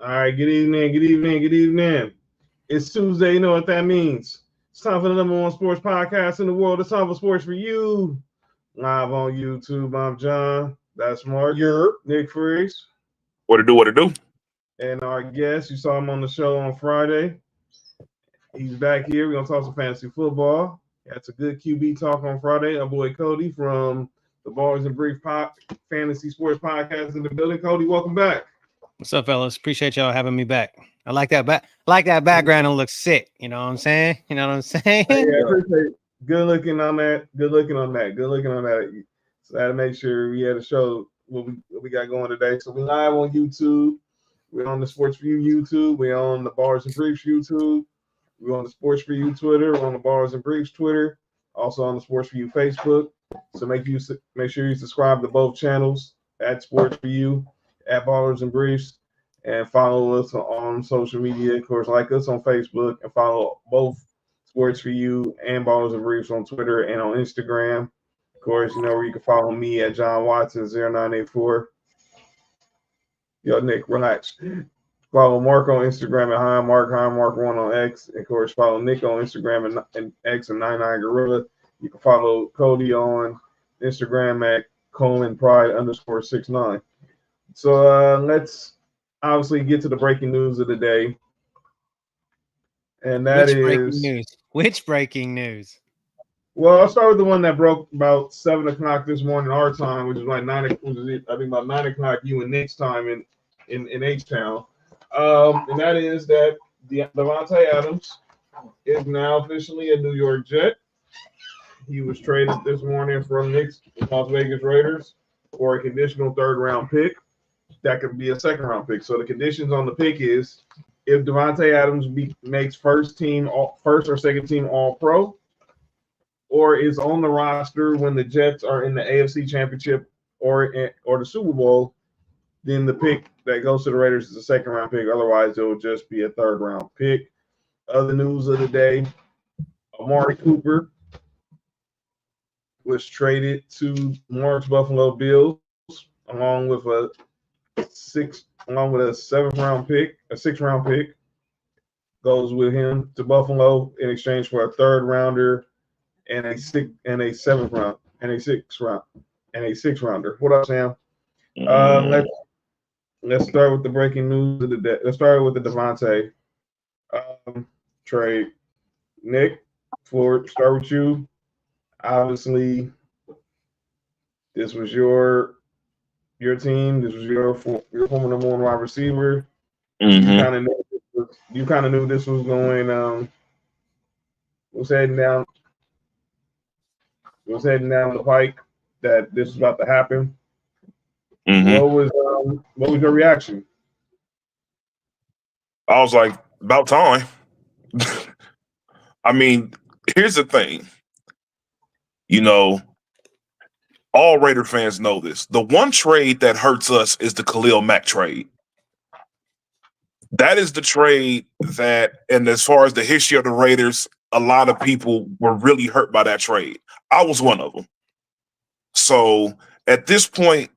All right, good evening, good evening, good evening. It's Tuesday, you know what that means. It's time for the number one sports podcast in the world. It's time for Sports for You. Live on YouTube, I'm John. That's Mark. You're Nick Freeze. What to do? And our guest, you saw him on the show on Friday. He's back here. We're going to talk some fantasy football. That's a good QB talk on Friday. Our boy Cody from the Ballers and Brief Fantasy Sports Podcast in the building. Cody, welcome back. What's up, fellas? Appreciate y'all having me back. I like that background. It looks sick. You know what I'm saying? Yeah, appreciate it. Good looking on that. So I had to make sure we had to show what we got going today. So we're live on YouTube. We're on the Sports4U YouTube. We're on the Bars and Briefs YouTube. We're on the Sports4U Twitter. We're on the Bars and Briefs Twitter. Also on the Sports4U Facebook. So make sure you subscribe to both channels at Sports4U, at Ballers and Briefs, and follow us on social media. Of course, like us on Facebook and follow both Sports4U and Ballers and Briefs on Twitter and on Instagram. Of course, you know where you can follow me at John Watson 0984. Yo, Nick, relax. Follow Mark on Instagram at Highmark1 on X. And of course, follow Nick on Instagram and X and 99gorilla. You can follow Cody on Instagram at Coleman_Pride_69. So let's obviously get to the breaking news of the day. And that Which breaking news? Well, I'll start with the one that broke about 7 o'clock this morning, our time, which is like 9 o'clock, I think about 9 o'clock you and Nick's time in H-Town. And that is that Davante Adams is now officially a New York Jet. He was traded this morning from Knicks Las Vegas Raiders for a conditional third-round pick. That could be a second-round pick. So the conditions on the pick is if Davante Adams makes first or second team All-Pro, or is on the roster when the Jets are in the AFC Championship or the Super Bowl, then the pick that goes to the Raiders is a second-round pick. Otherwise, it will just be a third-round pick. Other news of the day, Amari Cooper was traded to Mark's Buffalo Bills along with a sixth-round pick goes with him to Buffalo in exchange for a third rounder and a sixth rounder. What up, Sam? Let's start with the breaking news of the day. Let's start with the Davante trade. Nick, start with you. Obviously, this was your team. This was your former number one wide receiver. Mm-hmm. You kind of knew this was going. Was heading down the pike. That this was about to happen. Mm-hmm. What was your reaction? I was like, about time. I mean, here's the thing. You know, all Raider fans know this. The one trade that hurts us is the Khalil Mack trade. That is the trade that, and as far as the history of the Raiders, a lot of people were really hurt by that trade. I was one of them. So at this point,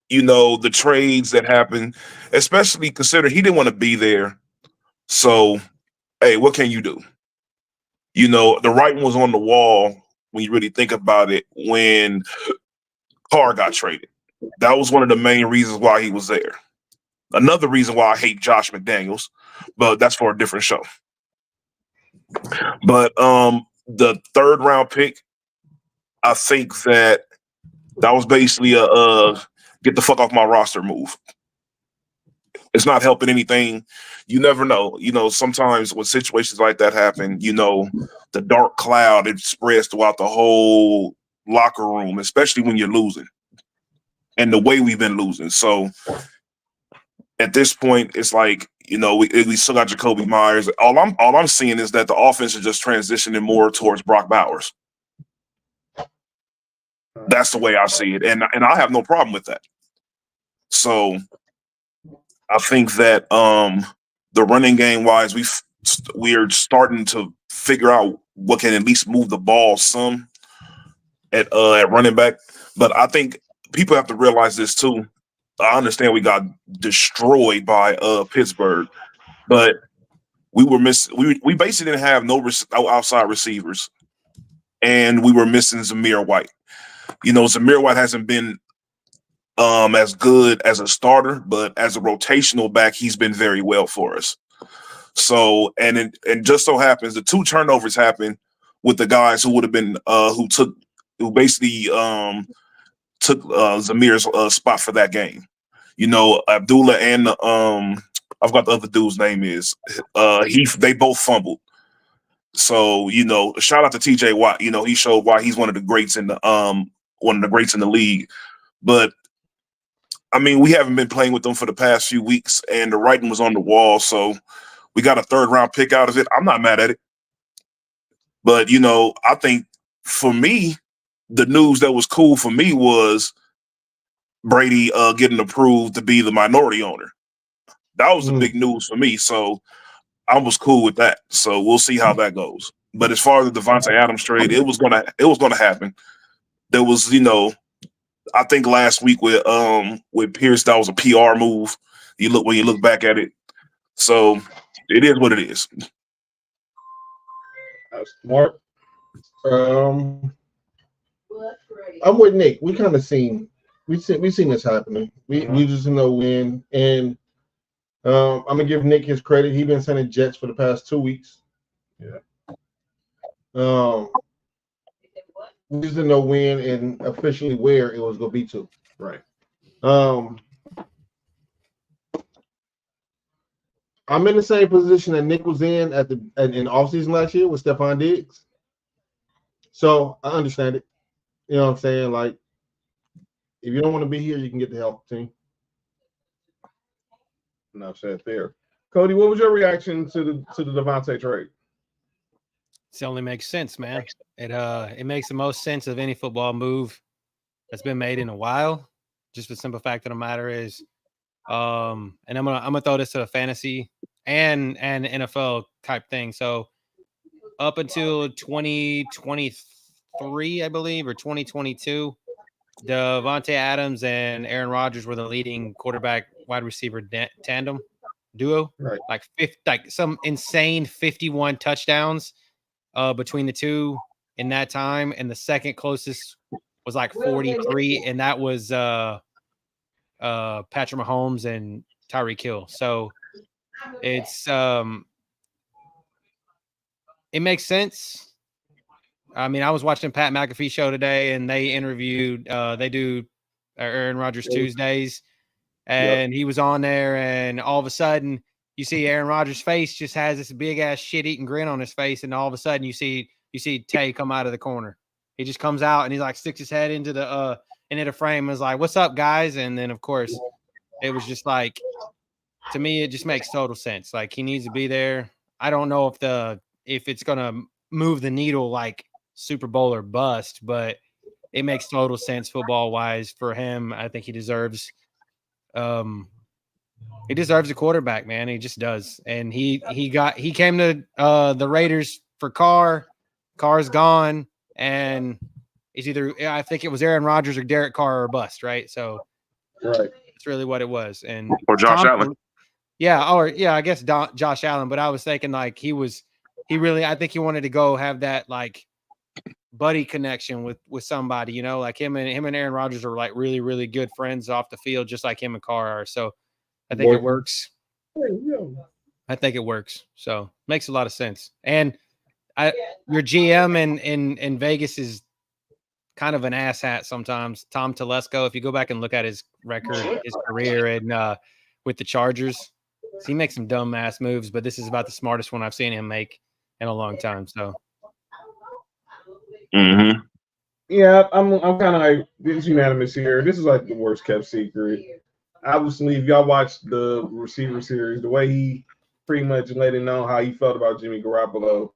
you know, the trades that happened, especially considering he didn't want to be there. So, hey, what can you do? You know, the writing was on the wall when you really think about it when Carr got traded. That was one of the main reasons why he was there. Another reason why I hate Josh McDaniels, but that's for a different show. But the third round pick, I think that was basically a get the fuck off my roster move. It's not helping anything. You never know. You know, sometimes when situations like that happen, you know, the dark cloud, it spreads throughout the whole locker room, especially when you're losing. And the way we've been losing. So at this point, it's like, you know, we still got Jacoby Myers. All I'm seeing is that the offense is just transitioning more towards Brock Bowers. That's the way I see it. And I have no problem with that. So I think that the running game wise, we're starting to figure out what can at least move the ball some at running back. But I think people have to realize this too. I understand we got destroyed by Pittsburgh, but we were missing. We basically didn't have no outside receivers, and we were missing Zamir White. You know, Zamir White hasn't been as good as a starter, but as a rotational back, he's been very well for us. So, and just so happens the 2 turnovers happened with the guys who would have been who basically took Zamir's spot for that game. You know, Abdullah and I forgot the other dude's name is. They both fumbled. So, you know, shout out to TJ Watt. You know, he showed why he's one of the greats in the league. But I mean, we haven't been playing with them for the past few weeks, and the writing was on the wall. So we got a 3rd round pick out of it. I'm not mad at it. But, you know, I think for me, the news that was cool for me was Brady getting approved to be the minority owner. That was the big news for me. So I was cool with that. So we'll see how that goes. But as far as the Devontae Adams trade, it was gonna happen. There was, you know, I think last week with Pierce, that was a PR move. When you look back at it. So it is what it is. That's smart. I'm with Nick. We kind of seen this happening. We just know when. And I'm gonna give Nick his credit. He's been sending jets for the past 2 weeks. Yeah. We just didn't know when and officially where it was gonna be to. Right. I'm in the same position that Nick was in in offseason last year with Stephon Diggs. So I understand it. You know what I'm saying? Like, if you don't want to be here, you can get the help, team. Enough said there. Cody, what was your reaction to the Devontae trade? It only makes sense, man. It makes the most sense of any football move that's been made in a while. Just the simple fact of the matter is, and I'm gonna throw this to a fantasy and NFL type thing. So up until 2023, I believe, or 2022, Devontae Adams and Aaron Rodgers were the leading quarterback wide receiver tandem duo. Right. Like some insane 51 touchdowns between the two in that time, and the second closest was like 43, and that was Patrick Mahomes and Tyreek Hill. So it's it makes sense. I mean, I was watching Pat McAfee show today, and they interviewed they do Aaron Rodgers Tuesdays, and he was on there, and all of a sudden you see Aaron Rodgers' face just has this big ass shit eating grin on his face, and all of a sudden you see Tay come out of the corner. He just comes out and he like sticks his head into the frame and is like, "What's up, guys?" And then of course it was just like, to me, it just makes total sense. Like, he needs to be there. I don't know if it's gonna move the needle like Super Bowl or bust, but it makes total sense football wise for him. I think he deserves a quarterback, man. He just does. And he came to the Raiders for Carr. Carr's gone, and it's either, I think it was Aaron Rodgers or Derek Carr or bust, right? So Right. that's really what it was. And Or Josh Allen. I guess Josh Allen. But I was thinking like I think he wanted to go have that like buddy connection with somebody, you know, like him and Aaron Rodgers are like really, really good friends off the field, just like him and Carr are. So I think it works. I think it works. So makes a lot of sense. And your GM in Vegas is kind of an asshat sometimes. Tom Telesco, if you go back and look at his record, his career, and with the Chargers, he makes some dumb ass moves, but this is about the smartest one I've seen him make in a long time. So, Yeah, I'm kind of like, it's unanimous here. This is like the worst kept secret. Obviously, if y'all watched the receiver series, the way he pretty much let it know how he felt about Jimmy Garoppolo,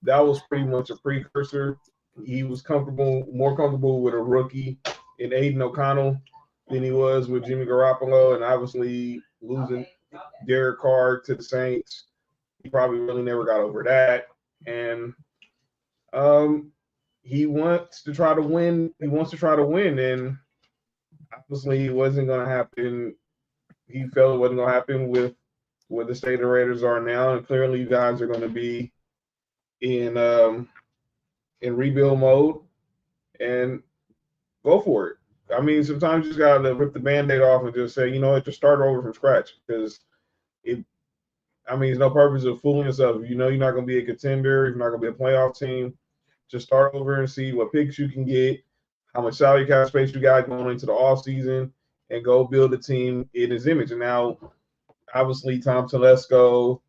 that was pretty much a precursor. He was more comfortable with a rookie in Aiden O'Connell than he was with Jimmy Garoppolo, and obviously losing Derek Carr to the Saints, he probably really never got over that. And he wants to try to win. And obviously, it wasn't going to happen. He felt it wasn't going to happen with where the state of the Raiders are now, and clearly, you guys are going to be in rebuild mode, and go for it. I mean, sometimes you just got to rip the Band-Aid off and just say, you know what, just start over from scratch, because there's no purpose of fooling yourself. You know you're not going to be a contender. You're not going to be a playoff team. Just start over and see what picks you can get, how much salary cap space you got going into the offseason, and go build a team in his image. And now, obviously, Tom Telesco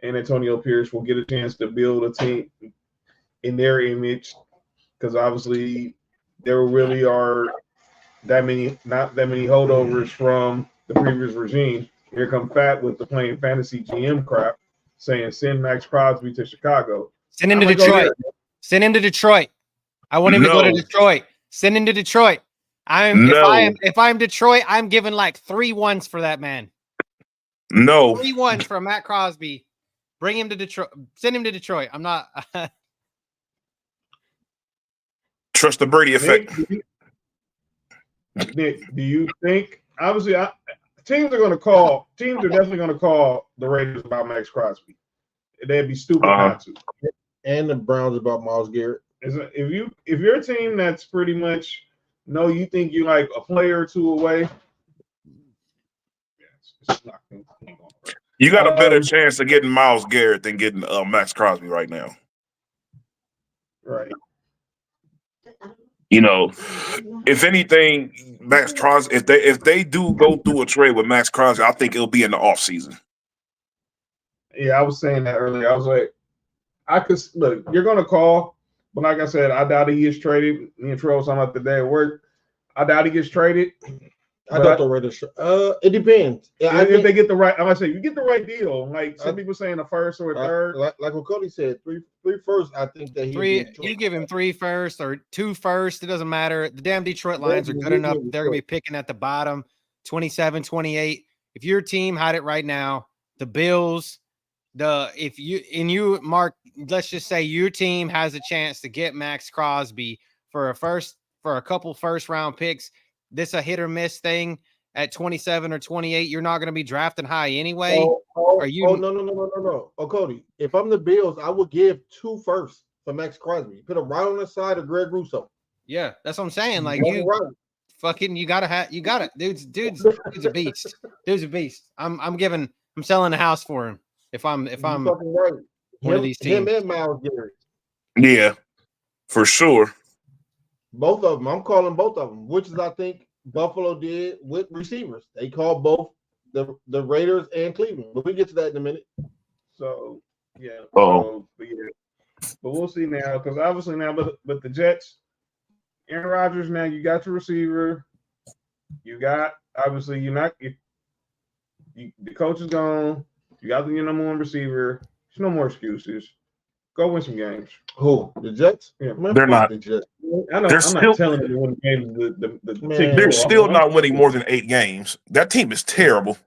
and Antonio Pierce will get a chance to build a team in their image, because obviously there really are not that many holdovers from the previous regime. Here come Fat with the playing fantasy GM crap, saying send Max Crosby to Chicago. Send him to Detroit. Send him to Detroit. I want him to go to Detroit. Send him to Detroit. If I'm Detroit, I'm giving like 3 1s for that man. No. 3 1s for Matt Crosby. Bring him to Detroit. Send him to Detroit. I'm not. Trust the Brady effect. Nick, do you think? Obviously, teams are definitely going to call the Raiders about Max Crosby. They'd be stupid not to. And the Browns about Myles Garrett. If you're a team that's pretty much you think you're like a player or two away, it's not going to work. You got a better chance of getting Myles Garrett than getting Max Crosby right now. Right. You know, if anything, Max Crosby, if they do go through a trade with Max Crosby, I think it'll be in the offseason. Yeah, I was saying that earlier. I was like, look, you're going to call, but like I said, I doubt he gets traded. Me and Troy was talking about the day at work. I doubt he gets traded. I thought the Raiders. It depends. Yeah, if they get the right, I'm gonna say you get the right deal. Like some people saying a first or a third. Like what Cody said, three first. I think that you give him 3 firsts or 2 firsts. It doesn't matter. The damn Detroit Lions are good enough. They're gonna be picking at the bottom, 27, 28. If your team had it right now, the Bills, Mark, let's just say your team has a chance to get Max Crosby for a couple first round picks. This a hit or miss thing at 27 or 28. You're not going to be drafting high anyway. No. Oh, Cody, if I'm the Bills, I would give 2 firsts for Max Crosby. Put him right on the side of Greg Rousseau. Yeah, that's what I'm saying. Like you gotta. Dude's a beast. Dude's a beast. I'm selling the house for him if I'm right. One of these teams. Him and Myles Garrett. Yeah, for sure. Both of them. I'm calling both of them, which is I think Buffalo did with receivers. They called both the Raiders and Cleveland. But we get to that in a minute. So yeah. Oh. But we'll see now, because obviously now, but the Jets, Aaron Rodgers, now you got your receiver. You got obviously the coach is gone. You got your number 1 receiver. There's no more excuses. Go win some games. Who? The Jets? Yeah, they're not. The Jets. I know. I'm not telling them to win games. They're still not winning more than 8 games. That team is terrible.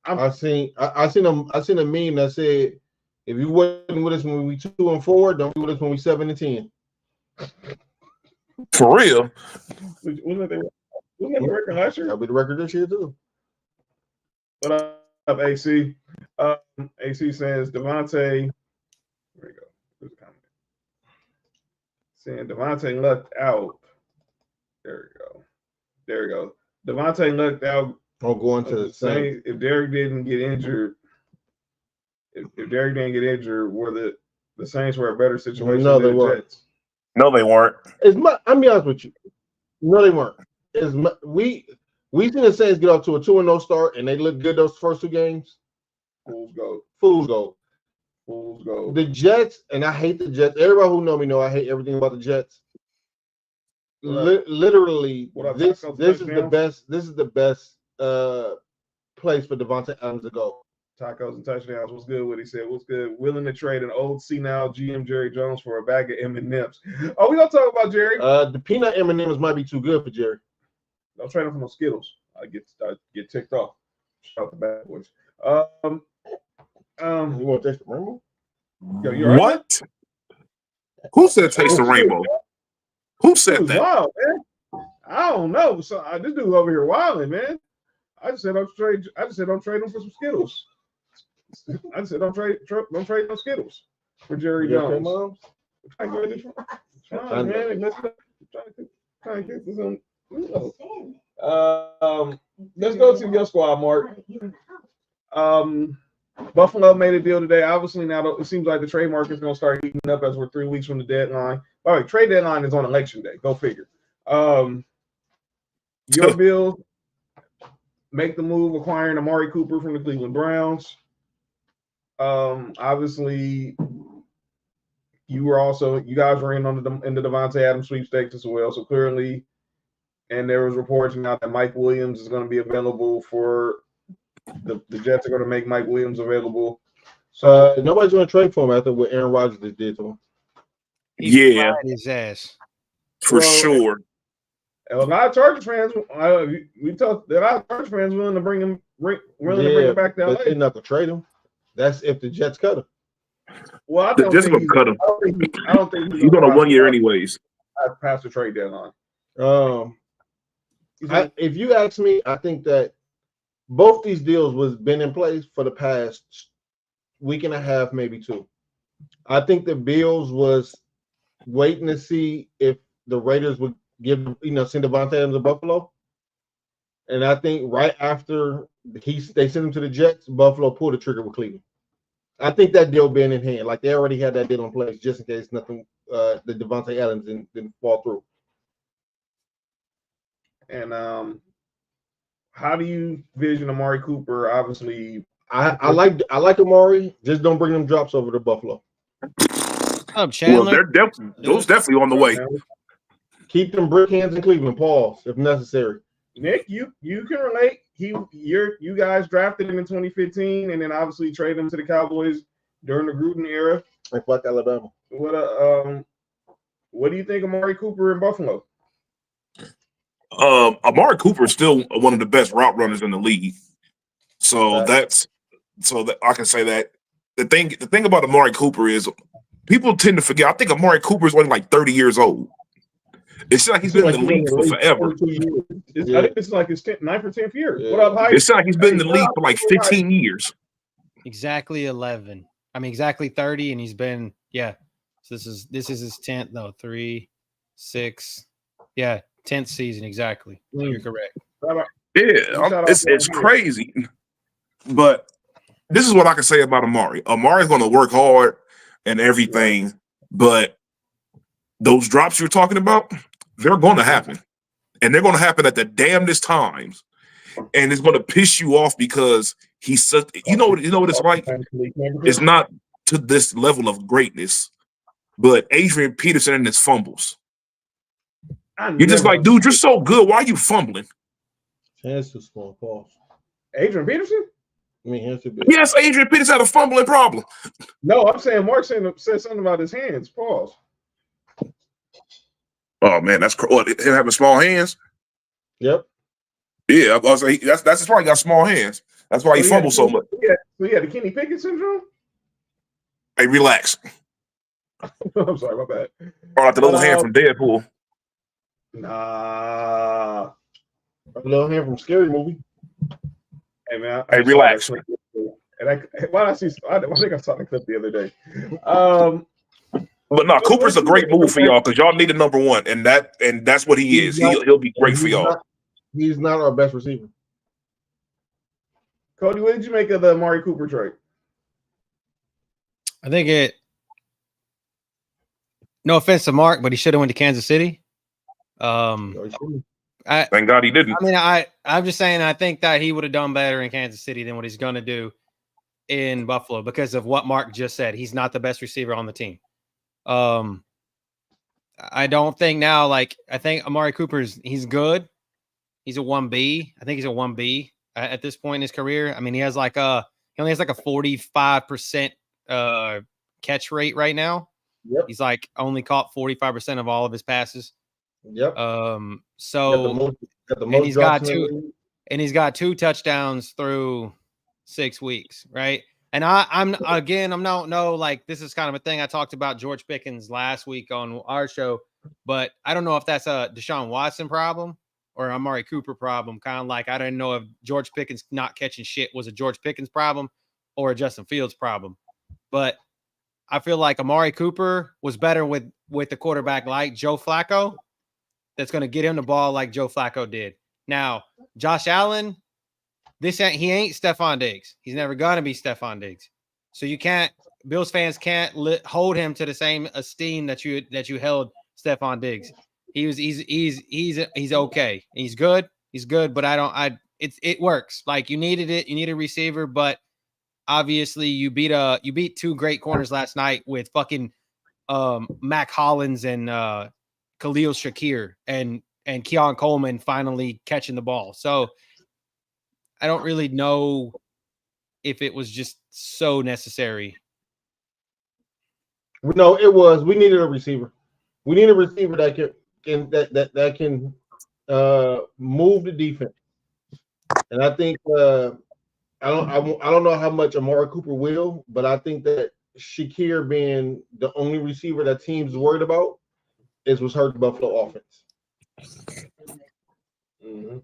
I seen a meme that said, if you wasn't with us when we 2-4, don't be with us when we 7-10. For real. Wasn't that the record last year? That'll be the record this year too. What up, AC? AC says Devontae. There we go. There's a comment. Saying Devontae lucked out. There we go. Devontae lucked out. Going to the Saints. If Derek didn't get injured, were the Saints were a better situation than the Jets? No, they weren't. I'll be honest with you. No, they weren't. We seen the Saints get off to a 2-0 start, and they looked good those first 2 games. Fools go. The Jets, and I hate the Jets. Everybody who know me know I hate everything about the Jets. Literally, this is the best. This is the best place for Devontae Adams to go. Tacos and touchdowns. What's good? What he said. What's good? Willing to trade an old senile GM Jerry Jones for a bag of M&Ms. Oh, we gonna talk about Jerry? The peanut M&Ms might be too good for Jerry. Don't trade him for no Skittles. I get ticked off. Shout out the bad boys. You want to taste the rainbow? Yo, you right? What? Who said taste the rainbow? Who said that? Wow, man. I don't know. So this dude over here wilding, man. I just said don't trade him for some Skittles. I just said don't trade no Skittles for Jerry You okay, Jones. Mom? It's fine, man. They messed it up. Trying to get this on. Let's go to your squad, Mark. Buffalo made a deal today. Obviously, now it seems like the trade market is going to start heating up as we're 3 weeks from the deadline. All right, trade deadline is on election day. Go figure. Your Bills make the move acquiring Amari Cooper from the Cleveland Browns. Obviously, you guys were in the Devontae Adams sweepstakes as well. So clearly, and there was reports now that Mike Williams is going to be available for the Jets are going to make Mike Williams available. So nobody's going to trade for him after what Aaron Rodgers just did to him. Yeah, his ass for sure. A lot of Chargers fans, we talked. A lot of Chargers fans willing to bring him back to LA. But they're not going to trade him. That's if the Jets cut him. Well, I The Jets don't think gonna cut him. I don't think He's on a 1 year anyways. past the trade deadline. If you ask me, I think that both these deals was been in place for the past week and a half, maybe 2. I think the Bills was waiting to see if the Raiders would send Devontae Adams to Buffalo. And I think right after they sent him to the Jets, Buffalo pulled the trigger with Cleveland. I think that deal been in hand. Like they already had that deal in place just in case nothing the Devontae Adams didn't fall through. And how do you vision Amari Cooper? Obviously, I like Amari. Just don't bring them drops over to Buffalo. Up, Chandler. Well, those definitely on the way. Keep them brick hands in Cleveland. Pause if necessary. Nick, you can relate. You guys drafted him in 2015, and then obviously traded him to the Cowboys during the Gruden era. And fuck Alabama. What do you think of Amari Cooper in Buffalo? Amari Cooper is still one of the best route runners in the league. So that I can say that. The thing about Amari Cooper is people tend to forget. I think Amari Cooper is only like 30 years old. It's like he's been in the league for forever. I think it's like his 9th or 10th year. Yeah. What up, Hype? It's like he's been in the league for like 15 years. Exactly 11. I mean, exactly 30, and he's been So this is his 10th. No, 3, 6. Yeah, 10th season exactly. You're correct. Yeah, it's crazy. But this is what I can say about Amari. Amari's going to work hard and everything, but those drops you're talking about, they're going to happen. And they're going to happen at the damnedest times. And it's going to piss you off because he's such, you know what it's like? It's not to this level of greatness, but Adrian Peterson and his fumbles. You're just like, dude, you're so good. Why are you fumbling? Hands too small. Pause. Adrian Peterson? I mean, hands too big. Yes, Adrian Peterson had a fumbling problem. No, I'm saying Mark said something about his hands. Pause. Oh man, that's him having small hands. Yep. Yeah, I was like, that's why he got small hands. That's why he fumbles so much. Yeah, so he had the Kenny Pickett syndrome. Hey, relax. I'm sorry, my bad. Or like the little hand from Deadpool. Nah. A little hand from Scary Movie. Hey man. Hey, relax. And I think I saw the clip the other day. But no, Cooper's a great move for y'all because y'all need a number one, and that's what he is. He'll be great for y'all. He's not our best receiver. Cody, what did you make of the Amari Cooper trade? I think no offense to Mark, but he should have went to Kansas City. Thank God he didn't. I mean, I'm just saying I think that he would have done better in Kansas City than what he's going to do in Buffalo because of what Mark just said. He's not the best receiver on the team. I don't think now, I think Amari he's good. He's a 1B. I think he's a 1B at this point in his career. I mean, he only has a 45% catch rate right now. Yep. He's only caught 45% of all of his passes. Yep. So he's got two touchdowns through 6 weeks, right? And this is kind of a thing I talked about George Pickens last week on our show. But I don't know if that's a Deshaun Watson problem or Amari Cooper problem. Kind of like I didn't know if George Pickens not catching shit was a George Pickens problem or a Justin Fields problem. But I feel like Amari Cooper was better with the quarterback like Joe Flacco that's going to get him the ball like Joe Flacco did. Now, Josh Allen, he ain't Stephon Diggs. He's never going to be Stephon Diggs. So you can't – Bills fans can't hold him to the same esteem that you held Stephon Diggs. He's okay. He's good. He's good, but it works. Like you needed it. You need a receiver, but obviously you beat two great corners last night with fucking Mac Hollins and Khalil Shakir and Keon Coleman finally catching the ball. So I don't really know if it was just so necessary. No, it was. We needed a receiver. We need a receiver that can move the defense. And I think I don't know how much Amari Cooper will, but I think that Shakir being the only receiver that teams worried about was hurt the Buffalo offense. Mm-hmm.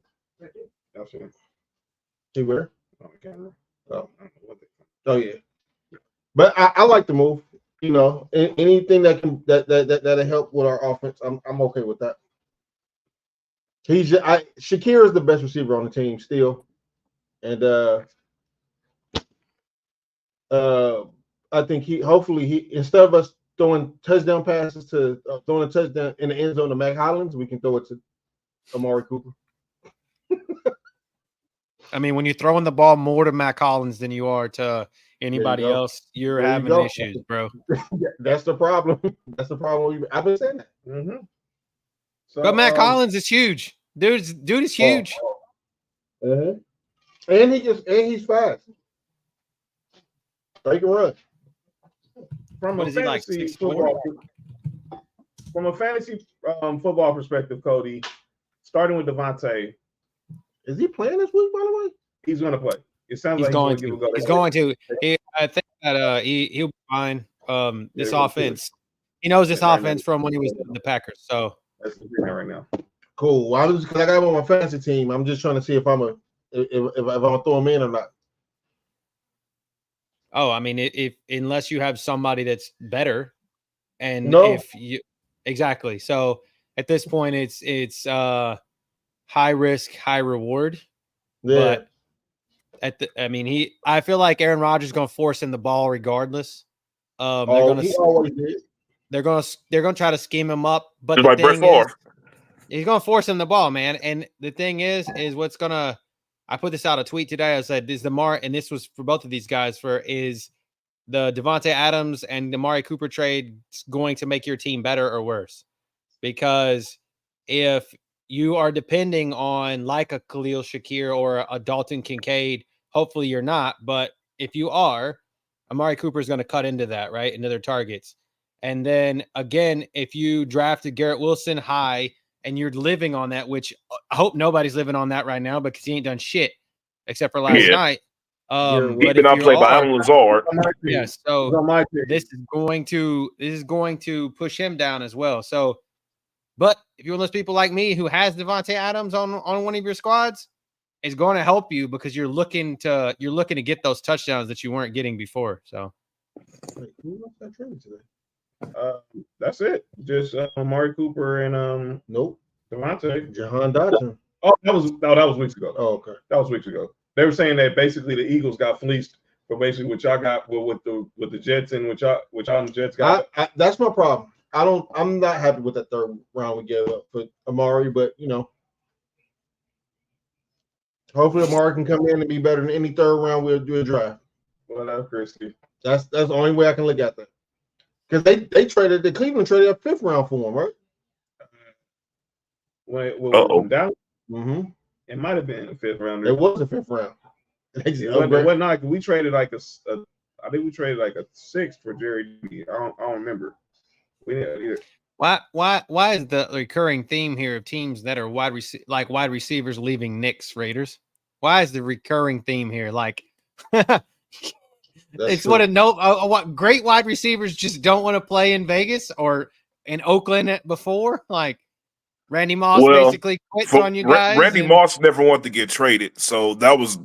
See where? Oh, yeah. But I like the move. You know, anything that'll help with our offense, I'm okay with that. Shakir is the best receiver on the team still, and I think hopefully instead of us throwing touchdown passes to throwing a touchdown in the end zone to Mac Hollins, we can throw it to Amari Cooper. I mean, when you're throwing the ball more to Mac Hollins than you are to anybody else, you're having issues, bro. That's the problem. That's the problem. I've been saying that. Mm-hmm. So, but Mac Hollins is huge. Dude is huge. And he's fast. They can run. From a fantasy football football perspective, Cody, starting with Devontae. Is he playing this week, by the way? He's going to play. It sounds he's like going to. He's going to. I think that he'll be fine. This offense, he knows this offense from when he was in the Packers. So that's the thing right now. Cool. Well, because I got him on my fantasy team, I'm just trying to see if I'm gonna throw him in or not. Oh, I mean, if unless you have somebody that's better, and if you exactly. So at this point, it's high risk, high reward. Yeah. But I feel like Aaron Rodgers is going to force him the ball regardless. He always did. They're going to try to scheme him up, but just like Brett Favre. He's going to force him the ball, man. And the thing is what's going to. I put this out a tweet today. I said, and this was for both of these guys. Is the Devontae Adams and Amari Cooper trade going to make your team better or worse? Because if you are depending on like a Khalil Shakir or a Dalton Kincaid, hopefully you're not. But if you are, Amari Cooper is going to cut into that, right? Into their targets. And then again, if you drafted Garrett Wilson high and you're living on that, which I hope nobody's living on that right now because he ain't done shit except for last night. But if you by Alan Lazard. Yes. So this is going to push him down as well. So, but if you're one of those people like me who has Devontae Adams on one of your squads, it's going to help you because you're looking to get those touchdowns that you weren't getting before. So, wait, who was that trade today? That's it. Just Amari Cooper and nope, Devontae. Jahan Dotson. Oh, that was weeks ago. Oh, okay. That was weeks ago. They were saying that basically the Eagles got fleeced for basically what y'all got with the Jets and what y'all and the Jets got. That's my problem. I'm not happy with that third round we gave up for Amari, but hopefully Amari can come in and be better than any third round we'll do a draft. Well, Christy. That's the only way I can look at that. Because the Cleveland traded a fifth round for him, right? When down? Mm-hmm. It might have been a fifth round. It was a fifth round. What not? We traded I think we traded like a sixth for Jerry. I don't remember. We didn't either. Why is the recurring theme here of teams that are wide receivers leaving Knicks, Raiders? Why is the recurring theme here? Like, it's true. What great wide receivers just don't want to play in Vegas, or in Oakland before? Like Randy Moss Well, basically quits on you guys. Randy Moss never wanted to get traded, so that was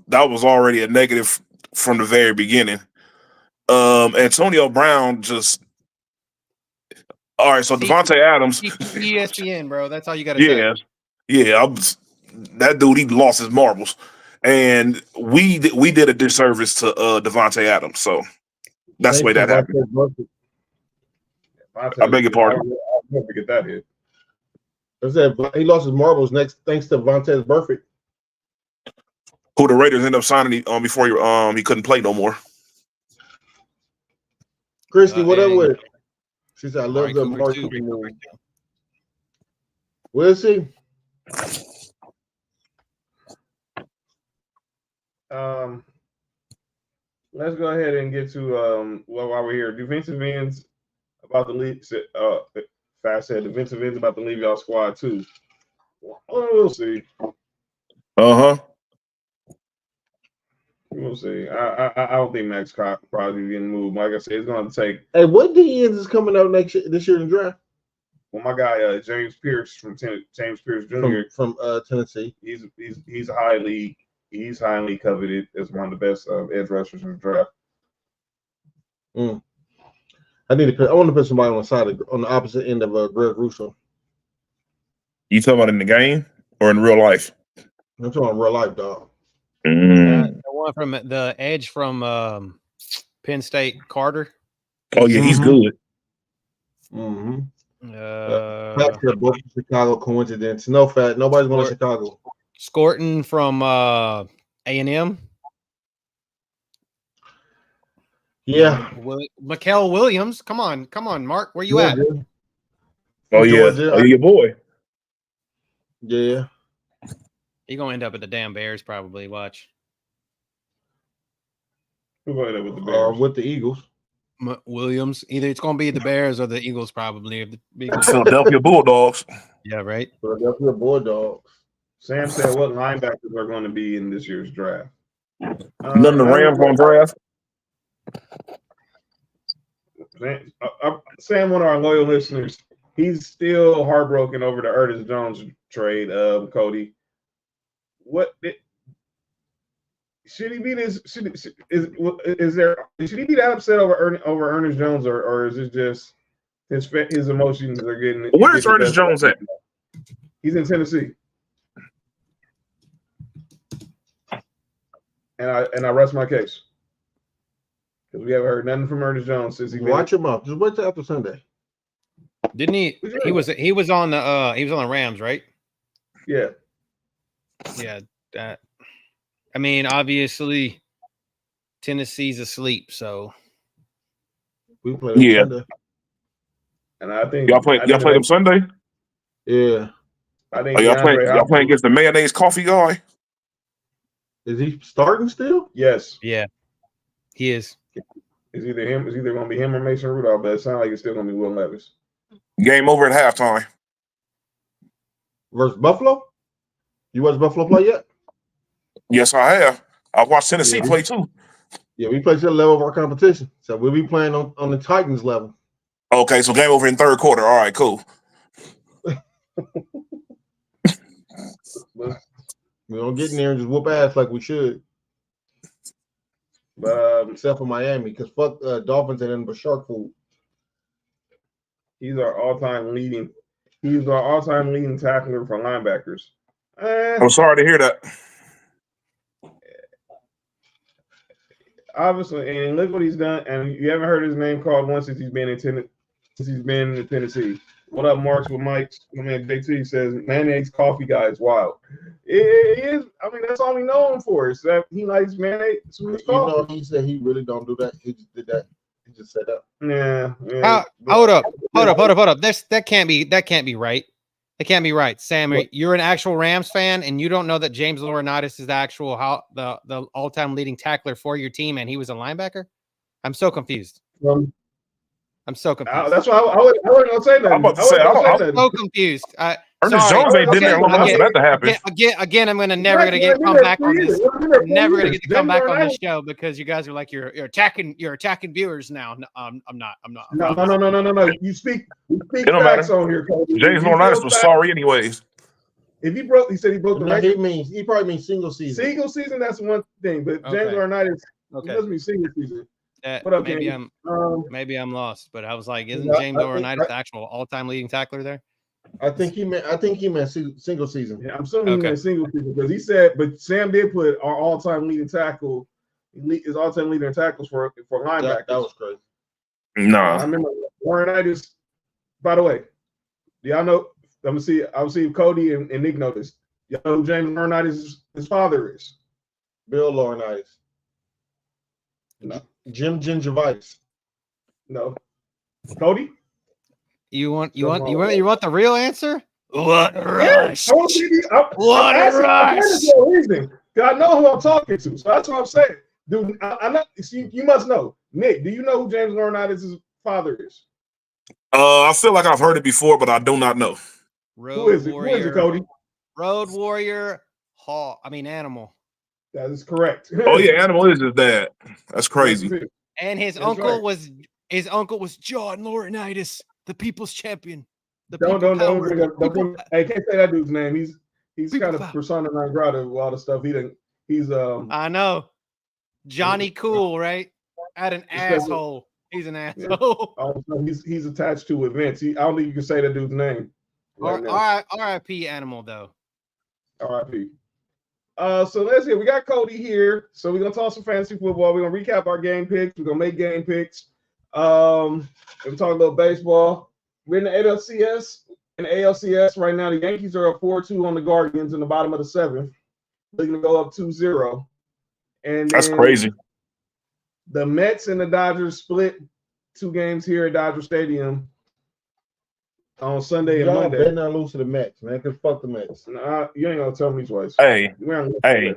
already a negative from the very beginning. Antonio Brown just all right. So Devontae Adams, ESPN, bro. That's all you got to say. Yeah, that dude. He lost his marbles, and we did a disservice to Devontae Adams. So that's the way that happened. I beg your pardon. I'll never get that hit. I said he lost his marbles thanks to Vontaze Burfict. Who the Raiders ended up signing before he couldn't play no more. Christy, what up with it? She said, I love the Cooper Mark Cooper move. We'll see. Let's go ahead and get to while we're here. Defensive ends about to leave. Fast said defensive ends about to leave y'all squad too. Well, we'll see. We'll see. I don't think Max probably getting moved. Like I said, it's going to take. Hey, what D ends is coming out this year in the draft? Well, my guy James Pierce James Pierce Jr. from Tennessee. He's highly coveted as one of the best edge rushers in the draft. I want to put somebody on the opposite end of Greg Russo. You talking about in the game or in real life? I'm talking about real life, dog. The one from the edge from Penn State, Carter. Oh yeah, he's good. Mm-hmm. Both Chicago coincidence. No fat. Nobody's going to Chicago. Scorton from A&M. Yeah. Mikael Williams. Come on, Mark. Where you at? Oh yeah, your boy. Yeah. He's gonna end up at the damn Bears, probably. Watch. Who going to end up with the Bears? With the Eagles. Williams. Either it's gonna be the Bears or the Eagles, probably. Philadelphia Bulldogs. Yeah, right. Philadelphia Bulldogs. Sam said, "What linebackers are going to be in this year's draft?" None of the Rams on draft. Sam, one of our loyal listeners, he's still heartbroken over the Ernest Jones trade. Cody, should he be this? Should he be that upset over Ernest Jones, or is it just his emotions are getting? Where's Ernest Jones at? He's in Tennessee, and I rest my case because we haven't heard nothing from Ernest Jones since he. Watch him up. Just wait till after Sunday. Didn't he? He was on the Rams, right? Yeah. Yeah. That. I mean, obviously, Tennessee's asleep, so we play Sunday. And I think y'all play them Sunday. Yeah. I think y'all playing against the mayonnaise coffee guy. Is he starting still? Yes. Yeah, he is. It's either going to be him or Mason Rudolph, but it sounds like it's still going to be Will Levis. Game over at halftime. Versus Buffalo? You watched Buffalo play yet? Yes, I have. I've watched Tennessee play too. Yeah, we play to the level of our competition. So we'll be playing on the Titans level. Okay, so game over in third quarter. All right, cool. We don't get in there and just whoop ass like we should. Except for Miami, because fuck Dolphins and then but shark food. He's our all-time leading tackler for linebackers. I'm sorry to hear that. Obviously, and look what he's done. And you haven't heard his name called once since he's been in Tennessee. What up, Marks with Mike's? My man JT says mayonnaise coffee guy is wild. It is. I mean, that's all we know him for. Is that he likes mayonnaise with coffee. You know, he said he really don't do that. He just did that. He just set up. Yeah. Hold up. That can't be right. It can't be right. Sam, you're an actual Rams fan, and you don't know that James Laurinaitis is the all-time leading tackler for your team, and he was a linebacker? I'm so confused. I'm so confused. That's why I wasn't gonna say that. I'm so confused. Ernest Sorry. Jones ain't been there long enough for that to happen. Again, I'm never gonna get come back on this. Never gonna get to come back on this show because you guys are like you're attacking viewers now. No, I'm not. No. You speak It don't facts matter. on here, Cody. James Laurinaitis was sorry anyways. If he said he broke the No, record. he probably means single season. Single season, that's one thing, but Okay. James Laurinaitis, Okay. it doesn't mean single season. What up, maybe James? maybe I'm lost, but I was like, isn't Yeah, James Laurinaitis the actual all-time leading tackler there? I think he meant single season. Yeah, I'm assuming he meant single season because he said, but Sam did put our all-time leading tackle, his all-time leading tackles for linebackers. That was crazy. Nah. I remember Laurinaitis. By the way, do y'all know? I'll see if Cody and Nick know this. Y'all know who James Laurinaitis' his father is? Bill Laurinaitis. No. Jim Gingivitis. No. Cody? You want the real answer? What rush? What a rush! I know who I'm talking to, so that's what I'm saying. Dude, I know you must know. Nick, do you know who James Laurinaitis' father is? I feel like I've heard it before, but I do not know. Who is it, Cody? Road Warrior Animal. That is correct. Oh yeah, Animal is his dad. That's crazy. And his uncle was John Laurinaitis, the people's champion. Don't hey, can't say that dude's name. He's kind of persona non grata with all the stuff he's I know. Johnny Cool, right? At an asshole. He's an asshole. Yeah. He's attached to events. I don't think you can say that dude's name. R.I.P. Animal though. R.I.P. So let's see. We got Cody here. So we're gonna talk some fantasy football. We're gonna recap our game picks. We're gonna make game picks. We're talking about baseball. We're in the ALCS. In the ALCS right now, the Yankees are up 4-2 on the Guardians in the bottom of the seventh. They're gonna go up 2-0. And that's crazy. The Mets and the Dodgers split 2 games here at Dodger Stadium on Sunday and Monday. Better not lose to the Mets, man. Cause fuck the Mets. Nah, you ain't gonna tell me twice. Hey, you know what I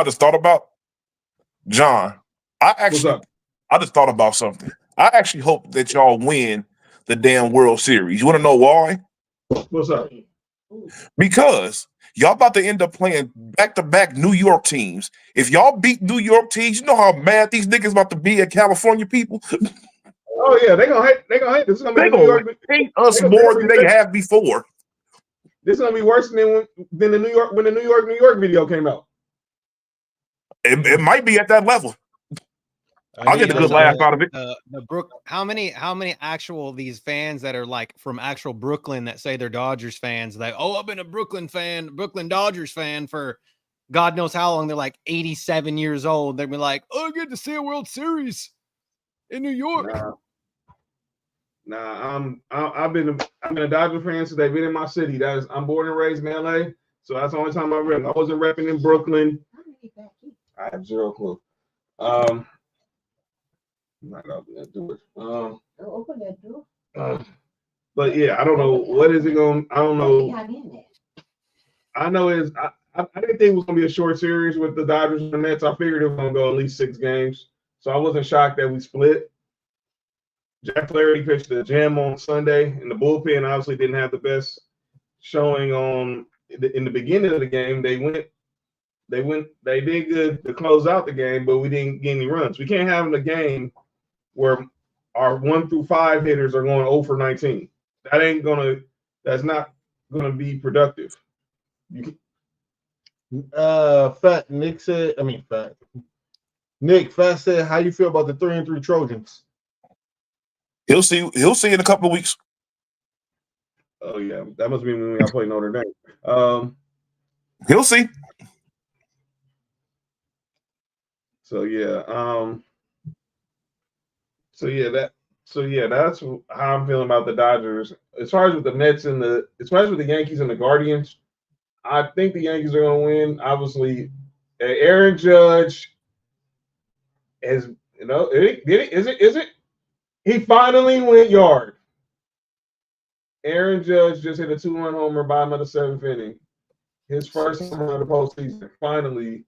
just thought about? John, I just thought about something. I actually hope that y'all win the damn World Series. You want to know why? What's up? Because y'all about to end up playing back-to-back New York teams. If y'all beat New York teams, you know how mad these niggas about to be at California people? Oh yeah, they gonna hate. This is gonna be New York. Hate us more than they have before. This is gonna be worse than the New York when the New York video came out. It might be at that level. I'll get a good laugh out of it. How many actual these fans that are like from actual Brooklyn that say they're Dodgers fans? Like, I've been a Brooklyn Dodgers fan for God knows how long. They're like 87 years old. They'd be like, I get to see a World Series in New York. I've been a Dodger fan since they've been in my city. I'm born and raised in LA, so that's the only time I rep. I wasn't repping in Brooklyn. I have zero clue. I'm not gonna do it. Open that door. But yeah, I don't know what is it going. I don't know. I know is I didn't think it was gonna be a short series with the Dodgers and the Mets. I figured it was gonna go at least 6 games, so I wasn't shocked that we split. Jack Flaherty pitched the gem on Sunday, and the bullpen obviously didn't have the best showing in the beginning of the game. They did good to close out the game, but we didn't get any runs. We can't have a game where our 1 through 5 hitters are going 0 for 19. That's not gonna be productive. Nick Fat said, how you feel about the 3-3 Trojans? He'll see in a couple of weeks. Oh yeah, that must be when I play Notre Dame. He'll see. So that's how I'm feeling about the Dodgers. As far as with the Mets and as far as with the Yankees and the Guardians, I think the Yankees are going to win. Obviously, Aaron Judge is it? He finally went yard. Aaron Judge just hit a 2-run homer bottom of the 7th inning. His first homer of the postseason. Finally,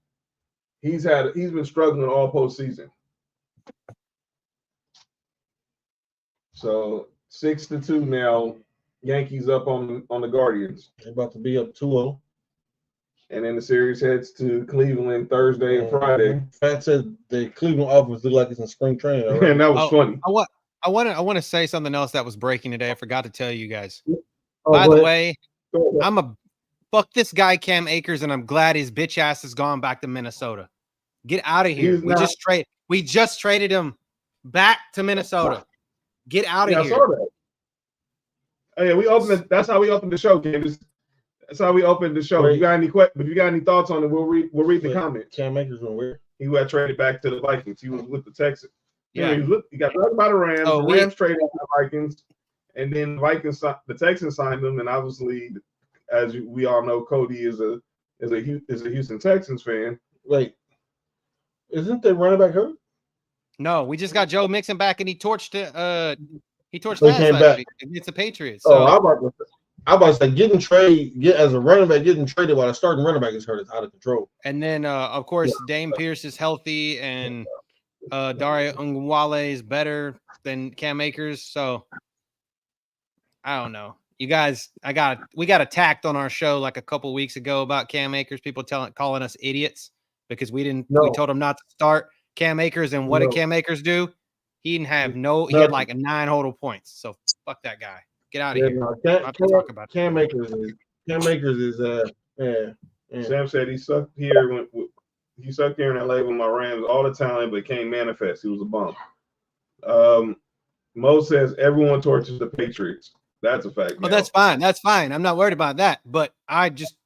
he's been struggling all postseason. So 6-2 now. Yankees up on the Guardians. They're about to be up 2-0. And then the series heads to Cleveland Thursday and Friday. Fat said the Cleveland offense look like it's in spring training already. And that was funny. I want to say something else that was breaking today. I forgot to tell you guys. Oh, By go the ahead. way, fuck this guy Cam Akers, and I'm glad his bitch ass has gone back to Minnesota. Get out of here. We just traded him back to Minnesota. Get out of Yeah, here. I saw that. Oh, yeah, we opened it. That's how we opened the show, Candace. That's how we opened the show. If you got any questions, if you got any thoughts on it, we'll read the comments. Cam Akers went where? He got traded back to the Vikings. He was with the Texans. Yeah. He got drafted by the Rams. Oh, the Rams traded to the Vikings, and then the Texans signed him. And obviously, as we all know, Cody is a Houston Texans fan. Wait, isn't the running back hurt? No, we just got Joe Mixon back, and he torched ass came last back. week against the Patriots. So I'm about to say get as a running back getting traded while a starting running back is hurt is out of control. And then of course Dame Pierce is healthy, and Dario Ngwale is better than Cam Akers. So I don't know. You guys, we got attacked on our show like a couple weeks ago about Cam Akers. People calling us idiots because we told him not to start Cam Akers. And what did Cam Akers do? He didn't have he had like 9 total points. So fuck that guy. Get out of here. No, Cam Akers is Sam said he sucked here he sucked here in LA with my Rams. All the talent became manifest. He was a bum. Mo says everyone tortures the Patriots. That's a fact. Oh, that's fine. That's fine. I'm not worried about that. But I just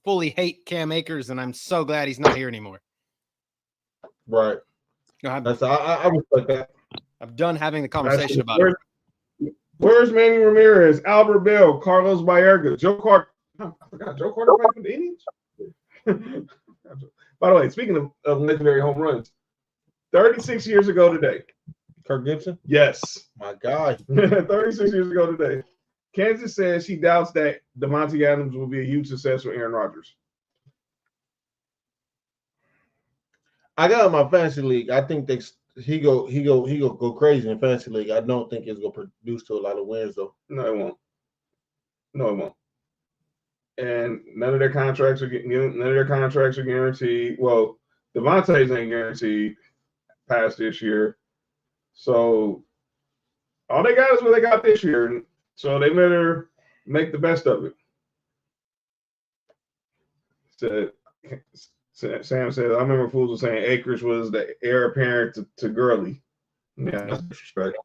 fully hate Cam Akers, and I'm so glad he's not here anymore. Right. I respect that. I'm done having the conversation about it. Where's Manny Ramirez, Albert Bell, Carlos Baerga, Joe Carter? I forgot Joe Carter played for the Indians. By the way, speaking of legendary home runs, 36 years ago today. Kirk Gibson? Yes. My guy. 36 years ago today. Kansas says she doubts that Devontae Adams will be a huge success for Aaron Rodgers. I got in my fantasy league. I think he go crazy in fantasy league. I don't think it's gonna produce to a lot of wins though. No, it won't. And none of their contracts are guaranteed. Well, Devontae's ain't guaranteed past this year. So all they got is what they got this year. So they better make the best of it. Sam said, I remember fools were saying Akers was the heir apparent to Gurley. Yeah, that's disrespect.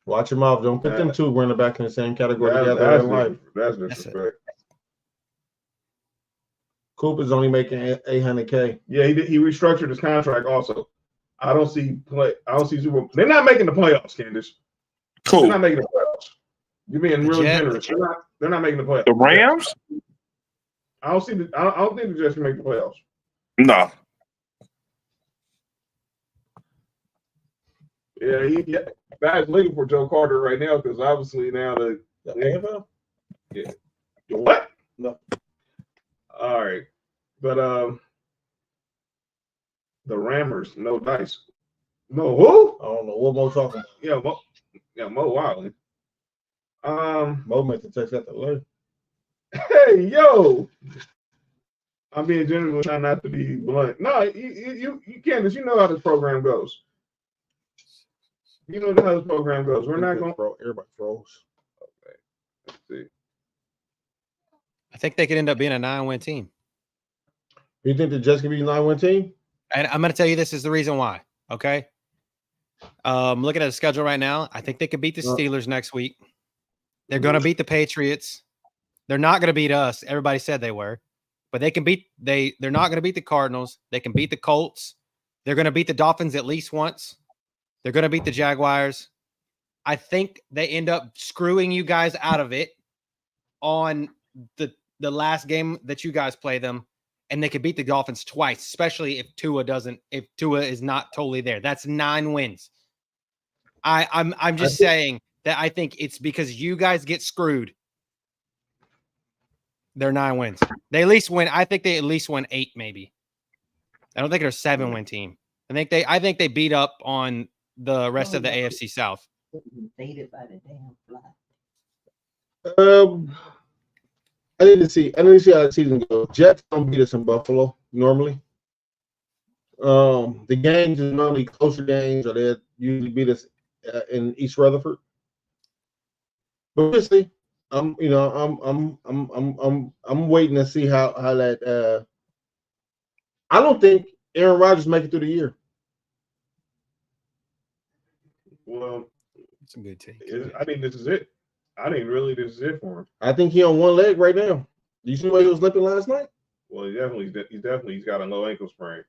Watch your mouth. Don't put them two running back in the same category together in life. That's disrespect. Cooper's only making $800K. Yeah, he restructured his contract also. I don't see Super Bowl. They're not making the playoffs, Candace. Cool. They're not making the playoffs. You're being really generous. They're not making the playoffs. The Rams? I don't think the Jets can make the playoffs. No. Yeah, guys looking for Joe Carter right now because obviously now the NFL? Yeah. What? No. All right. But the Rammers, no dice. No who? I don't know what Mo talking about. Mo Wiley. Mo meant to text that to Larry. Hey, yo. I'm being generous, trying not to be blunt. No, you can't. You know how this program goes. You know how this program goes. We're not going to. Everybody froze. Okay. Let's see. I think they could end up being a 9-win team. You think the Jets can be a 9-win team? And I'm going to tell you this is the reason why. Okay. Looking at the schedule right now, I think they could beat the Steelers next week. They're going to beat the Patriots. They're not going to beat us. Everybody said they were. But they can beat they're not going to beat the Cardinals. They can beat the Colts. They're going to beat the Dolphins at least once. They're going to beat the Jaguars. I think they end up screwing you guys out of it on the last game that you guys play them, and they could beat the Dolphins twice, especially if Tua is not totally there. That's 9 wins. I'm just saying that I think it's because you guys get screwed. They're 9 wins. They at least win. I think they at least win 8, maybe. I don't think they're a 7-win team. I think they beat up on the rest of the AFC South. Invaded by the damn fly. I need to see how the season goes. Jets don't beat us in Buffalo normally. The games are normally closer games, or they usually beat us in East Rutherford. But we'll see. I'm waiting to see how that. I don't think Aaron Rodgers make it through the year. Well, It's a good take. I think this is it. I think really this is it for him. I think he on one leg right now. You see where he was limping last night? Well, he's got a low ankle sprain,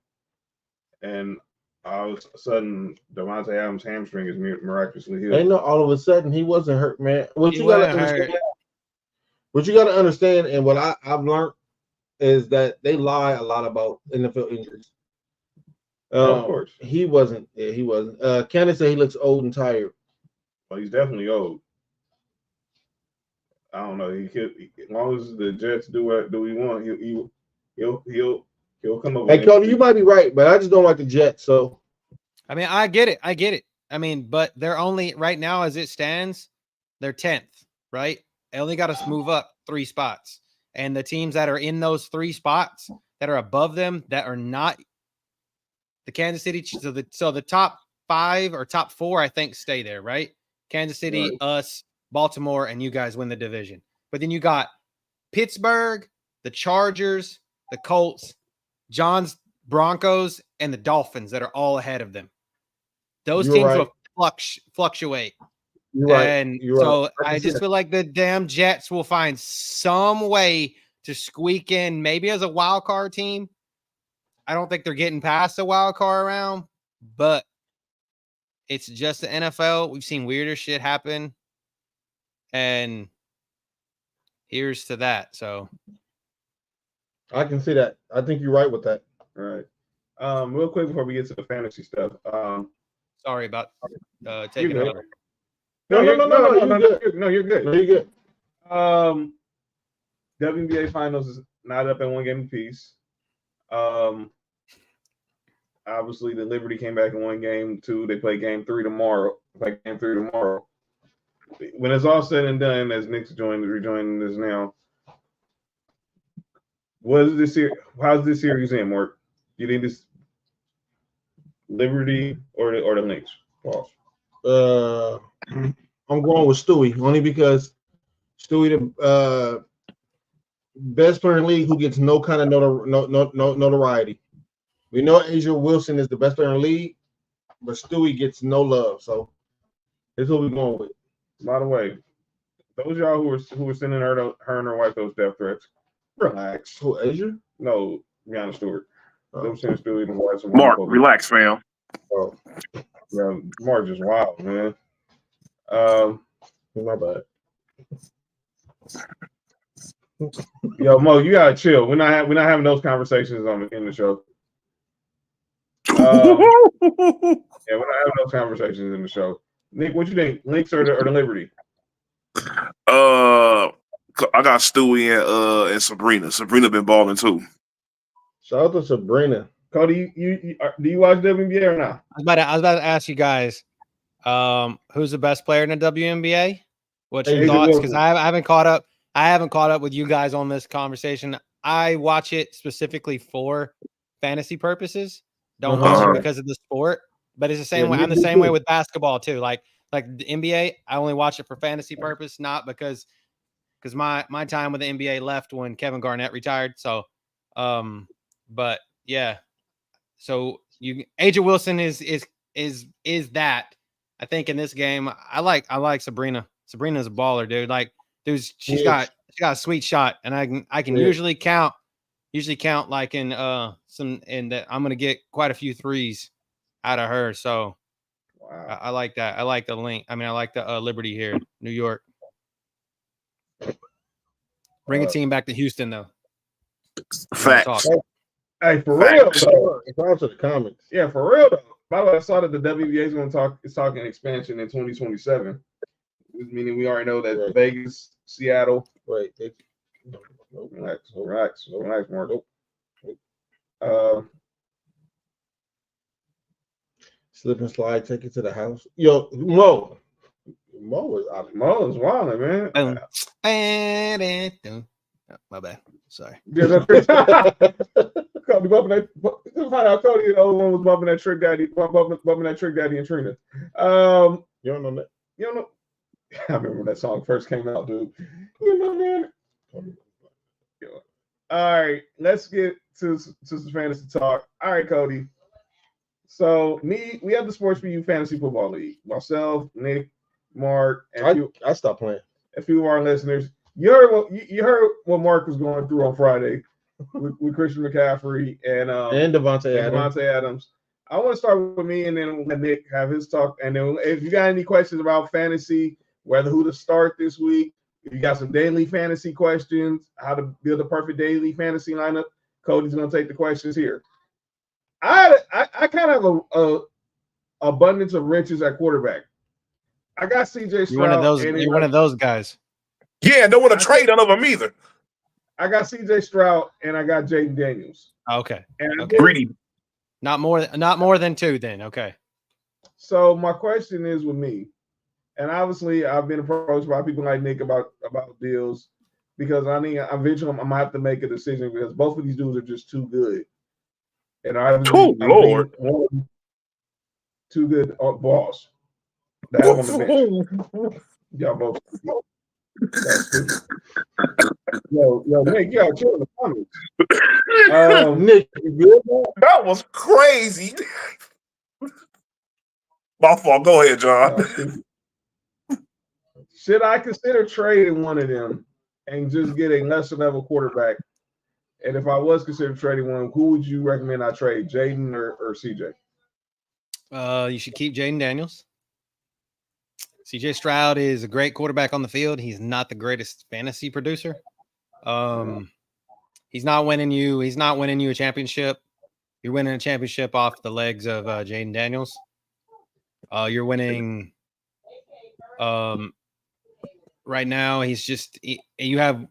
and all of a sudden Devontae Adams' hamstring is miraculously healed. Ain't no all of a sudden he wasn't hurt, man. What He you gotta wasn't understand, hurt. and what I've learned is that they lie a lot about NFL injuries. Of course, he wasn't. Yeah, he wasn't. Candace said he looks old and tired. well, he's definitely old. I don't know. As long as the Jets do what we want, he'll come up. Hey, Cody, you might be right, but I just don't like the Jets. So, I mean, I get it. I mean, but they're only right now as it stands, they're 10th, right? They only got to move up 3 spots. And the teams that are in those 3 spots that are above them that are not the Kansas City. So the top 5 or top 4, I think, stay there, right? Kansas City, Right. us, Baltimore, and you guys win the division. But then you got Pittsburgh, the Chargers, the Colts, John's Broncos, and the Dolphins that are all ahead of them. Those You're teams right. will fluctuate. you're right. And You're so right. I just feel like the damn Jets will find some way to squeak in, maybe as a wild card team. I don't think they're getting past the wild card round, but it's just the NFL. We've seen weirder shit happen. And here's to that. So I can see that. I think you're right with that. All right. Real quick before we get to the fantasy stuff. sorry about taking good. over. No, you're good. No, you're good. No, you're good. WNBA finals is not up in one game apiece. Obviously the Liberty came back and won game 2. They play game 3 tomorrow. When it's all said and done, as Nick's rejoining us now, what is this series? How's this series in, Mark? You think this Liberty or the Lynx? Pause. I'm going with Stewie only because Stewie, the best player in the league who gets no kind of notoriety. We know Asia Wilson is the best player in the league, but Stewie gets no love. So that's what we're going with. By the way, those y'all who were sending her and her wife those death threats, relax. Who, Asia? No, Brianna Stewart. Them sending Stewie and wife. Mark, relax, fam. Oh, yeah, Mark just wild, man. My bad. Yo, Mo, you gotta chill. We're not having those conversations in the show. Yeah, we're not having those conversations in the show. Nick, what you think? Lynx or the Liberty? I got Stewie and Sabrina. Sabrina been balling too. Shout out to Sabrina. Cody, you do you watch WNBA or not? I was about to ask you guys, who's the best player in the WNBA? What's your Asia thoughts? Wilson. Because I haven't caught up. I haven't caught up with you guys on this conversation. I watch it specifically for fantasy purposes. Don't watch it because of the sport. But it's the same way. I'm the same way with basketball too. Like the NBA, I only watch it for fantasy purpose, not because my time with the NBA left when Kevin Garnett retired. So, but yeah. So Asia Wilson is that. I think in this game, I like Sabrina. Sabrina's a baller, dude. Like, dude, she's got a sweet shot, and I can usually count like in that I'm gonna get quite a few threes out of her. So Wow. I like that. I like the link. I mean, I like the Liberty here, New York. Bring a team back to Houston though. Facts. Hey, for real. Though. Shout to the comments. Yeah, for real though. By the way, I saw that the WNBA is talking expansion in 2027. Meaning we already know that Vegas, Seattle. Wait, Relax, Mark. Slip and slide, take it to the house. Yo, Mo, Mo is wilding, man. Boom. Oh, my bad. Sorry. Yeah, that's Cody bumping that. Just find out Cody the only one was bumping that Trick Daddy, bumping that Trick Daddy and Trina. You don't know that? You don't know. I remember when that song first came out, dude. You know, man. All right, let's get to some fantasy talk. All right, Cody. So we have the Sports4U Fantasy Football League. Myself, Nick, Mark, and I stopped playing. A few of our listeners. You heard what Mark was going through on Friday with Christian McCaffrey and Devontae Adams. I want to start with me, and then let Nick have his talk. And then if you got any questions about fantasy, whether who to start this week, if you got some daily fantasy questions, how to build a perfect daily fantasy lineup, Cody's going to take the questions here. I kind of have a abundance of riches at quarterback. I got CJ Stroud. You're one of those guys. Yeah, don't want to trade none of them either. I got CJ Stroud and I got Jaden Daniels. Okay. And greedy. Not more than two then. Okay. So my question is with me, and obviously I've been approached by people like Nick about deals because eventually I'm gonna have to make a decision because both of these dudes are just too good. And Lord. Too good balls. That on the bench. Y'all both. Yo, Nick, you gotta chill in the comments. Nick, you good, man? That was crazy. My fault. Go ahead, John. Should I consider trading one of them and just get a lesser level quarterback? And if I was considering trading one, who would you recommend I trade, Jaden or CJ? You should keep Jaden Daniels. CJ Stroud is a great quarterback on the field. He's not the greatest fantasy producer. He's not winning you a championship. You're winning a championship off the legs of Jaden Daniels. You're winning. Right now, you have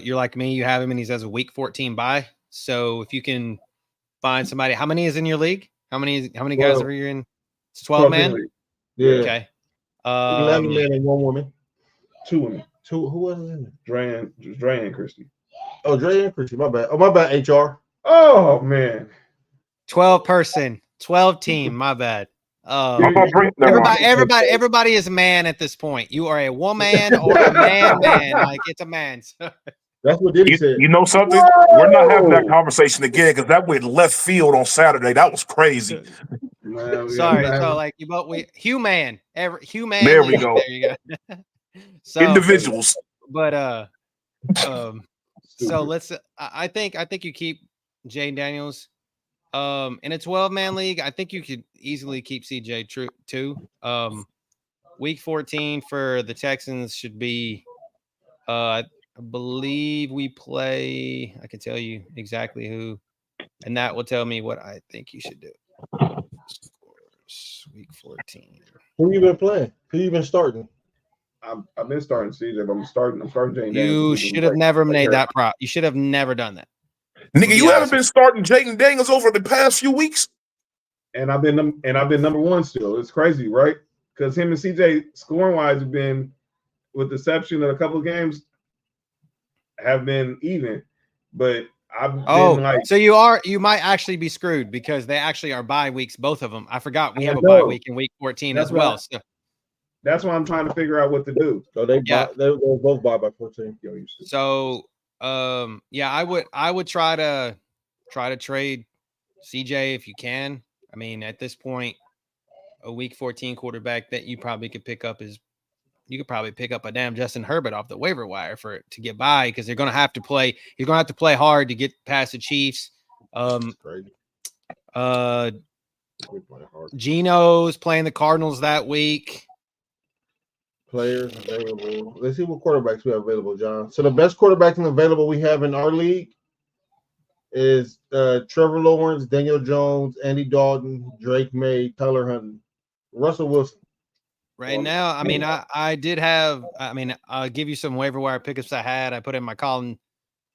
you're like me. You have him, and he's as a week 14 bye. So if you can find somebody, how many is in your league? How many guys are you in? It's 12 man. Yeah. Okay. 11 men and 1 woman. 2 women. Who was in it? Dre and Christy. Oh, Dre and Christy. My bad. Oh, my bad. HR. Oh man. 12 team. My bad. Everybody is a man at this point. You are a woman or a man. Like it's a man. That's what Diddy said. You know something? Whoa! We're not having that conversation again because that went left field on Saturday. That was crazy. Sorry. So like human. There we go. There you go. So, individuals. But so let's. I think you keep Jaden Daniels. In a 12-man league, I think you could easily keep CJ too. Week 14 for the Texans should be. I believe we play. I can tell you exactly who, and that will tell me what I think you should do. Week 14. Who you been playing? Who you been starting? I've been starting CJ, but I'm starting Jaden. You should have never made that prop. You should have never done that. Nigga, you haven't been starting Jaden Daniels over the past few weeks, and I've been number one still. It's crazy, right? Because him and CJ scoring wise have been, with the exception of a couple of games, have been even. But I've been so you might actually be screwed because they actually are bye weeks, both of them. I forgot we have a bye week in week 14 as well. So that's why I'm trying to figure out what to do. So they both buy by 14. So I would try to trade CJ if you can. I mean, at this point, a week 14 quarterback that you probably could pick up you could probably pick up a damn Justin Herbert off the waiver wire to get by because they're going to have to play. You're going to have to play hard to get past the Chiefs. Geno's playing the Cardinals that week. Players available. Let's see what quarterbacks we have available, John. So the best quarterbacks available we have in our league is Trevor Lawrence, Daniel Jones, Andy Dalton, Drake May, Tyler Huntley, Russell Wilson. Right now, I mean, I did have. I mean, I'll give you some waiver wire pickups I had. I put in my column.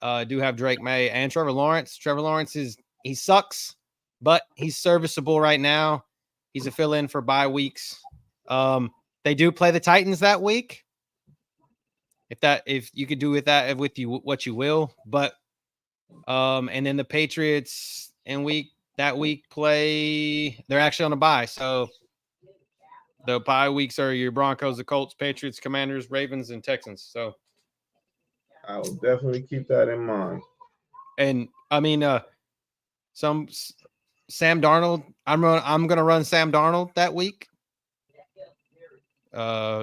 I do have Drake May and Trevor Lawrence. Trevor Lawrence he sucks, but he's serviceable right now. He's a fill-in for bye weeks. They do play the Titans that week. If you could do with that with you what you will, but and then the Patriots that week play. They're actually on a bye, so the bye weeks are your Broncos, the Colts, Patriots, Commanders, Ravens, and Texans. So I will definitely keep that in mind. and I mean Sam Darnold. I'm gonna run Sam Darnold that week.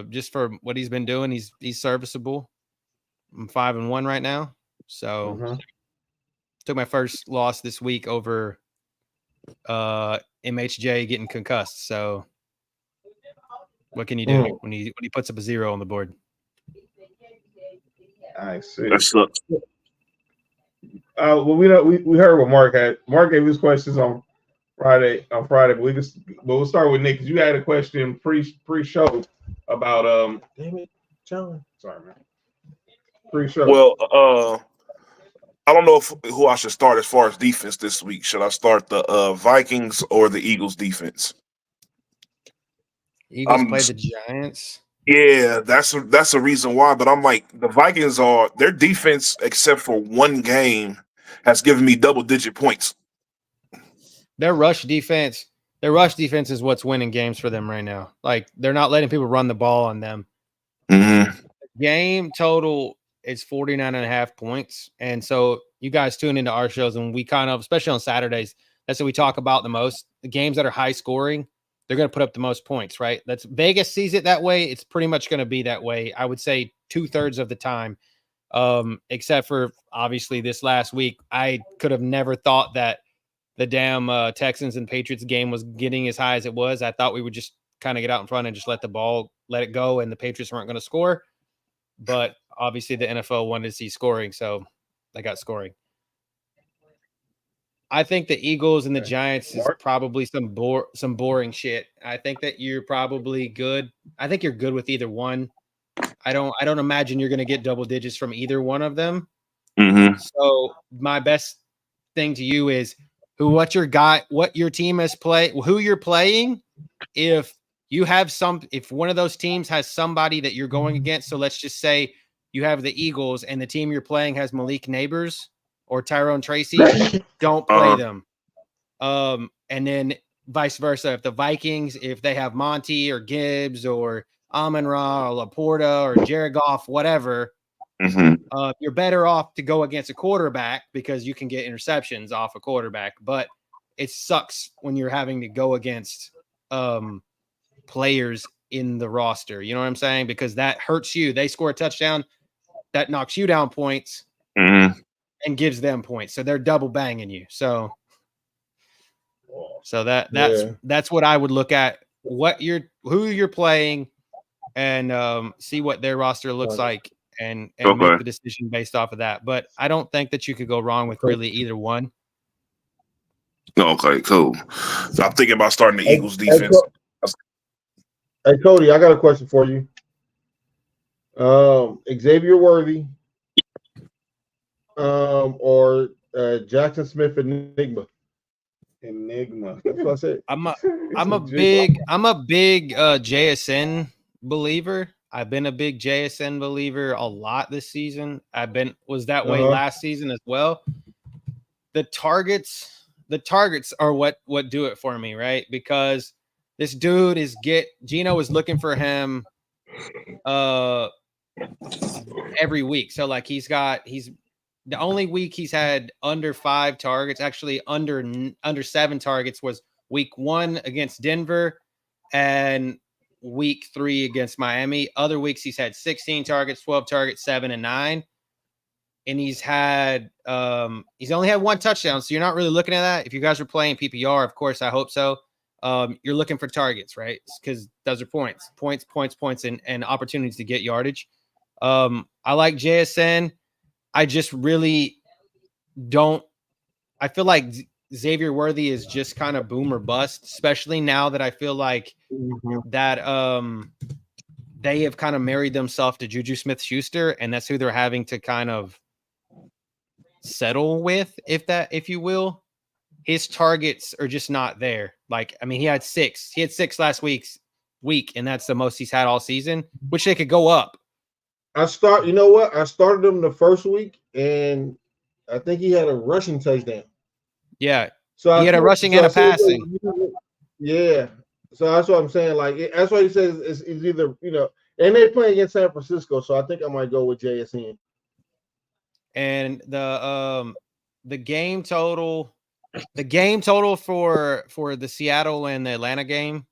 Just for what he's been doing, he's serviceable. I'm 5-1 right now, so took my first loss this week over MHJ getting concussed. So what can you do when he puts up a 0 on the board? I see. That sucks. Well, we heard what Mark had. Mark gave his questions on Friday, but we'll start with Nick because you had a question pre-show about Damn it, John. Sorry, man. Pre-show. Well, I don't know who I should start as far as defense this week. Should I start the Vikings or the Eagles defense? Eagles play the Giants. Yeah, that's a reason why. But I'm like, the Vikings their defense, except for one game, has given me double-digit points. Their rush defense is what's winning games for them right now. Like they're not letting people run the ball on them. Mm-hmm. Game total is 49.5 points. And so you guys tune into our shows and we kind of, especially on Saturdays, that's what we talk about the most. The games that are high scoring, they're going to put up the most points, right? That's Vegas sees it that way. It's pretty much going to be that way. I would say 2/3 of the time, except for obviously this last week. I could have never thought that the damn Texans and Patriots game was getting as high as it was. I thought we would just kind of get out in front and just let it go, and the Patriots weren't going to score. But obviously the NFL wanted to see scoring, so they got scoring. I think the Eagles and the Giants is probably some boring shit. I think that you're probably good. I think you're good with either one. I don't imagine you're going to get double digits from either one of them. Mm-hmm. So my best thing to you is what your team has played, who you're playing. If one of those teams has somebody that you're going against, so let's just say you have the Eagles and the team you're playing has Malik Neighbors or Tyrone Tracy, don't play them. And then vice versa. If the Vikings, if they have Monty or Gibbs or Amon-Ra or Laporta or Jared Goff, whatever, you're better off to go against a quarterback because you can get interceptions off a quarterback. But it sucks when you're having to go against players in the roster. You know what I'm saying? Because that hurts you. They score a touchdown, that knocks you down points and gives them points. So they're double banging you. So that's what I would look at. Who you're playing and see what their roster looks like and make the decision based off of that. But I don't think that you could go wrong with really either one. Okay, cool. So I'm thinking about starting the Eagles defense. Hey, Cody, I got a question for you. Xavier Worthy or Jackson Smith Enigma. That's what I said. I'm a big JSN believer. I've been a big JSN believer a lot this season. Was that way last season as well. The targets are what do it for me, right? Because this dude Gino is looking for him every week. So like he's the only week he's had under 5 targets, actually under 7 targets, was week 1 against Denver and week 3 against Miami. Other weeks he's had 16 targets, 12 targets, 7 and 9. And he's only had 1 touchdown. So you're not really looking at that. If you guys are playing PPR, of course, I hope so. You're looking for targets, right? Because those are points, and opportunities to get yardage. I like JSN. I just really don't. I feel like Xavier Worthy is just kind of boom or bust, especially now that I feel like that they have kind of married themselves to Juju Smith-Schuster, and that's who they're having to kind of settle with, if you will. His targets are just not there. Like, I mean, he had 6 last week, week, and that's the most he's had all season, which they could go up. You know what? I started him the first week, and I think he had a rushing touchdown. Yeah. So he had a rushing and a passing. Yeah. So that's what I'm saying. Like, that's why he says it's either, and they play against San Francisco. So I think I might go with JSN. And the game total for the Seattle and the Atlanta game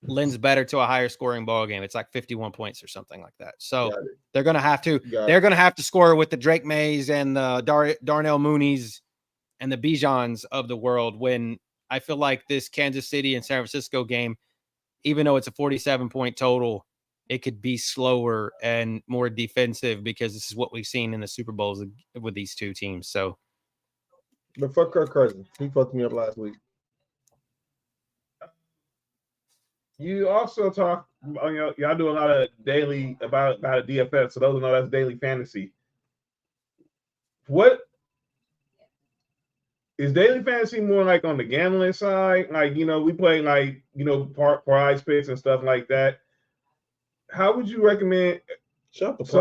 lends better to a higher scoring ball game. It's like 51 points or something like that. So they're going to have to score with the Drake Mays and the Darnell Mooney's and the Bijans of the world, when I feel like this Kansas City and San Francisco game, even though it's a 47-point total, it could be slower and more defensive, because this is what we've seen in the Super Bowls with these two teams. So, but fuck Kirk Cousins. He fucked me up last week. You also talk, y'all do a lot of daily about a DFS. So those who know, that's daily fantasy. What is daily fantasy more like on the gambling side? Like, we play like, prize picks and stuff like that. How would you recommend? Like, if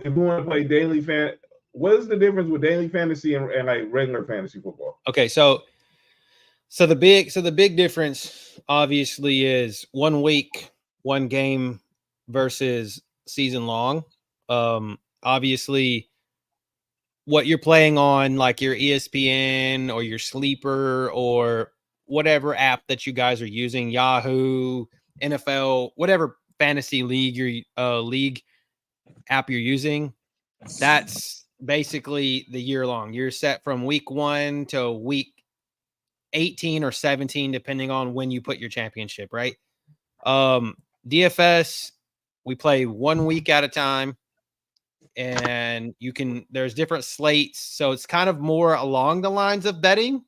you want to play daily what is the difference with daily fantasy and like regular fantasy football? Okay, so the big difference obviously is 1 week, 1 game versus season long. Obviously, what you're playing on, like your ESPN or your Sleeper or whatever app that you guys are using, Yahoo, NFL, whatever fantasy league league app you're using, that's basically the year long. You're set from week 1 to week 18 or 17, depending on when you put your championship, right? DFS, we play 1 week at a time, and there's different slates. So it's kind of more along the lines of betting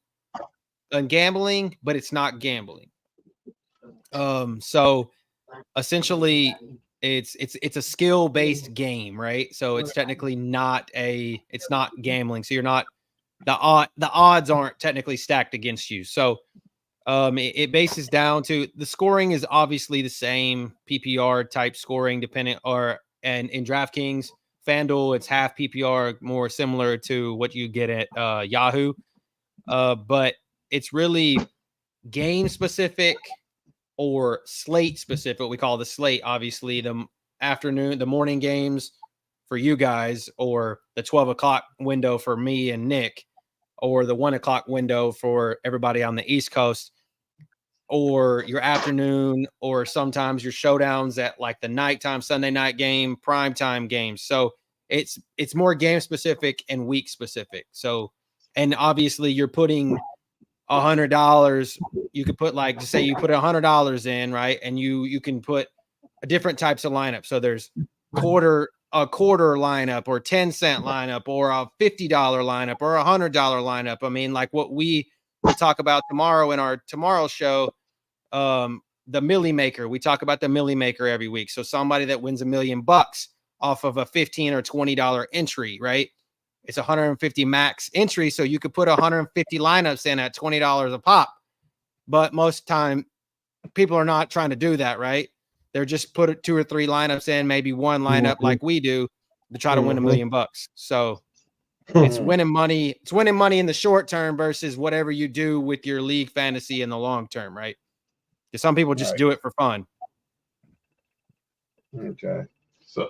and gambling, but it's not gambling. So essentially it's a skill-based game, right? So it's technically it's not gambling. So you're not, the odds aren't technically stacked against you. So it bases down to, the scoring is obviously the same PPR type scoring, and in DraftKings, FanDuel, it's half PPR, more similar to what you get at Yahoo. But it's really game specific or slate specific. What we call the slate, obviously the morning games for you guys, or the 12 o'clock window for me and Nick, or the 1 o'clock window for everybody on the East Coast, or your afternoon, or sometimes your showdowns at like the nighttime Sunday night game, primetime games. So it's more game specific and week specific. So, and obviously you're putting $100. You could put, like, just say you put $100 in, right? And you can put different types of lineup. So there's a quarter lineup, or 10-cent lineup, or a $50 lineup, or a $100 lineup. I mean, like what we talk about tomorrow in our tomorrow show, the Millie Maker. We talk about the Millie Maker every week. So somebody that wins $1 million off of a $15 or $20 entry, right? It's 150 max entry. So you could put 150 lineups in at $20 a pop. But most time people are not trying to do that, right? They're just put 2 or 3 lineups in, maybe 1 lineup like we do, to try to win $1 million. So it's winning money. It's winning money in the short term versus whatever you do with your league fantasy in the long term, right? Because some people just do it for fun. Okay, so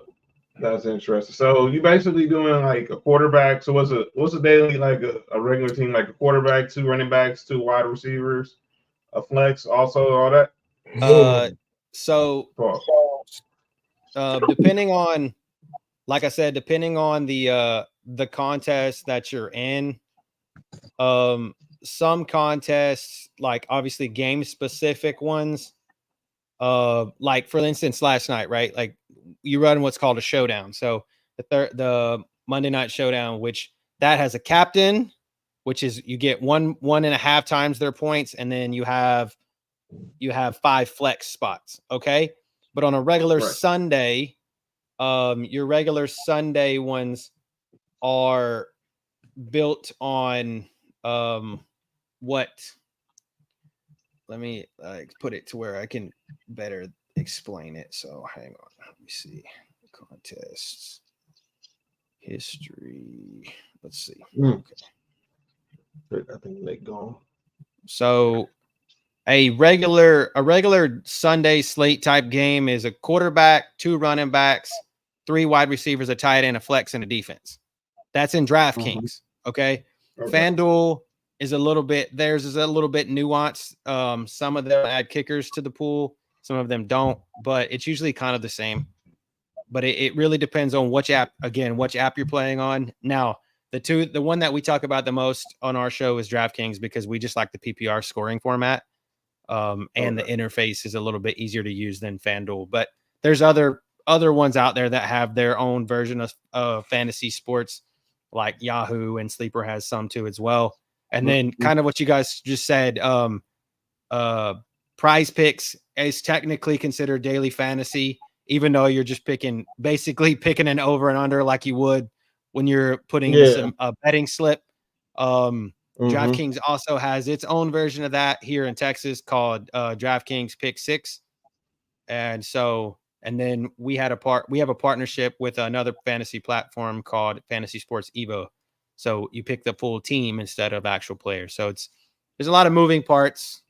that's interesting. So you basically doing like a quarterback. So what's a daily, like a regular team, like a quarterback, 2 running backs, 2 wide receivers, a flex, also all that. Depending on, like I said, depending on the contest that you're in, some contests, like obviously game specific ones, like for instance last night, right? Like you run what's called a showdown. So the Monday night showdown, which that has a captain, which is you get 1.5 times their points, and then you have 5 flex spots. Okay. But on a regular Sunday, your regular Sunday ones are built on what let me put it to where I can better explain it. So hang on. Let me see. Contests. History. Let's see. Okay. I think they gone. So a regular Sunday slate type game is a quarterback, 2 running backs, 3 wide receivers, a tight end, a flex, and a defense. That's in DraftKings. Okay. FanDuel is a little bit, theirs is a little bit nuanced. Some of them add kickers to the pool, some of them don't, but it's usually kind of the same. But it really depends on which app you're playing on. Now, the one that we talk about the most on our show is DraftKings because we just like the PPR scoring format. And the interface is a little bit easier to use than FanDuel. But there's other ones out there that have their own version of fantasy sports, like Yahoo, and Sleeper has some too as well. And then kind of what you guys just said, Prize Picks is technically considered daily fantasy, even though you're just basically picking an over and under like you would when you're putting a betting slip. DraftKings also has its own version of that here in Texas called DraftKings Pick 6. And then we have a partnership with another fantasy platform called Fantasy Sports Evo. So you pick the full team instead of actual players. So there's a lot of moving parts.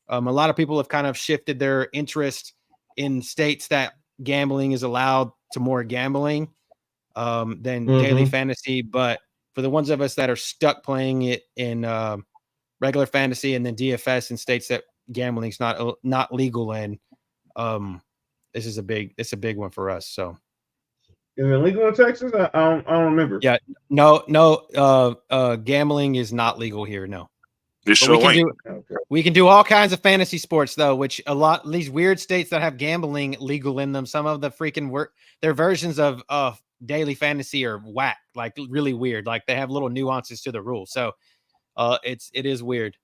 A lot of people have kind of shifted their interest in states that gambling is allowed to more gambling than daily fantasy. But for the ones of us that are stuck playing it in regular fantasy and then DFS in states that gambling is not legal in, it's a big one for us. So is it legal in Texas? I don't remember. Yeah, no, gambling is not legal here. No. We can do all kinds of fantasy sports though, which a lot these weird states that have gambling legal in them. Some of the freaking their versions of daily fantasy are whack, like really weird. Like they have little nuances to the rules. So it is weird.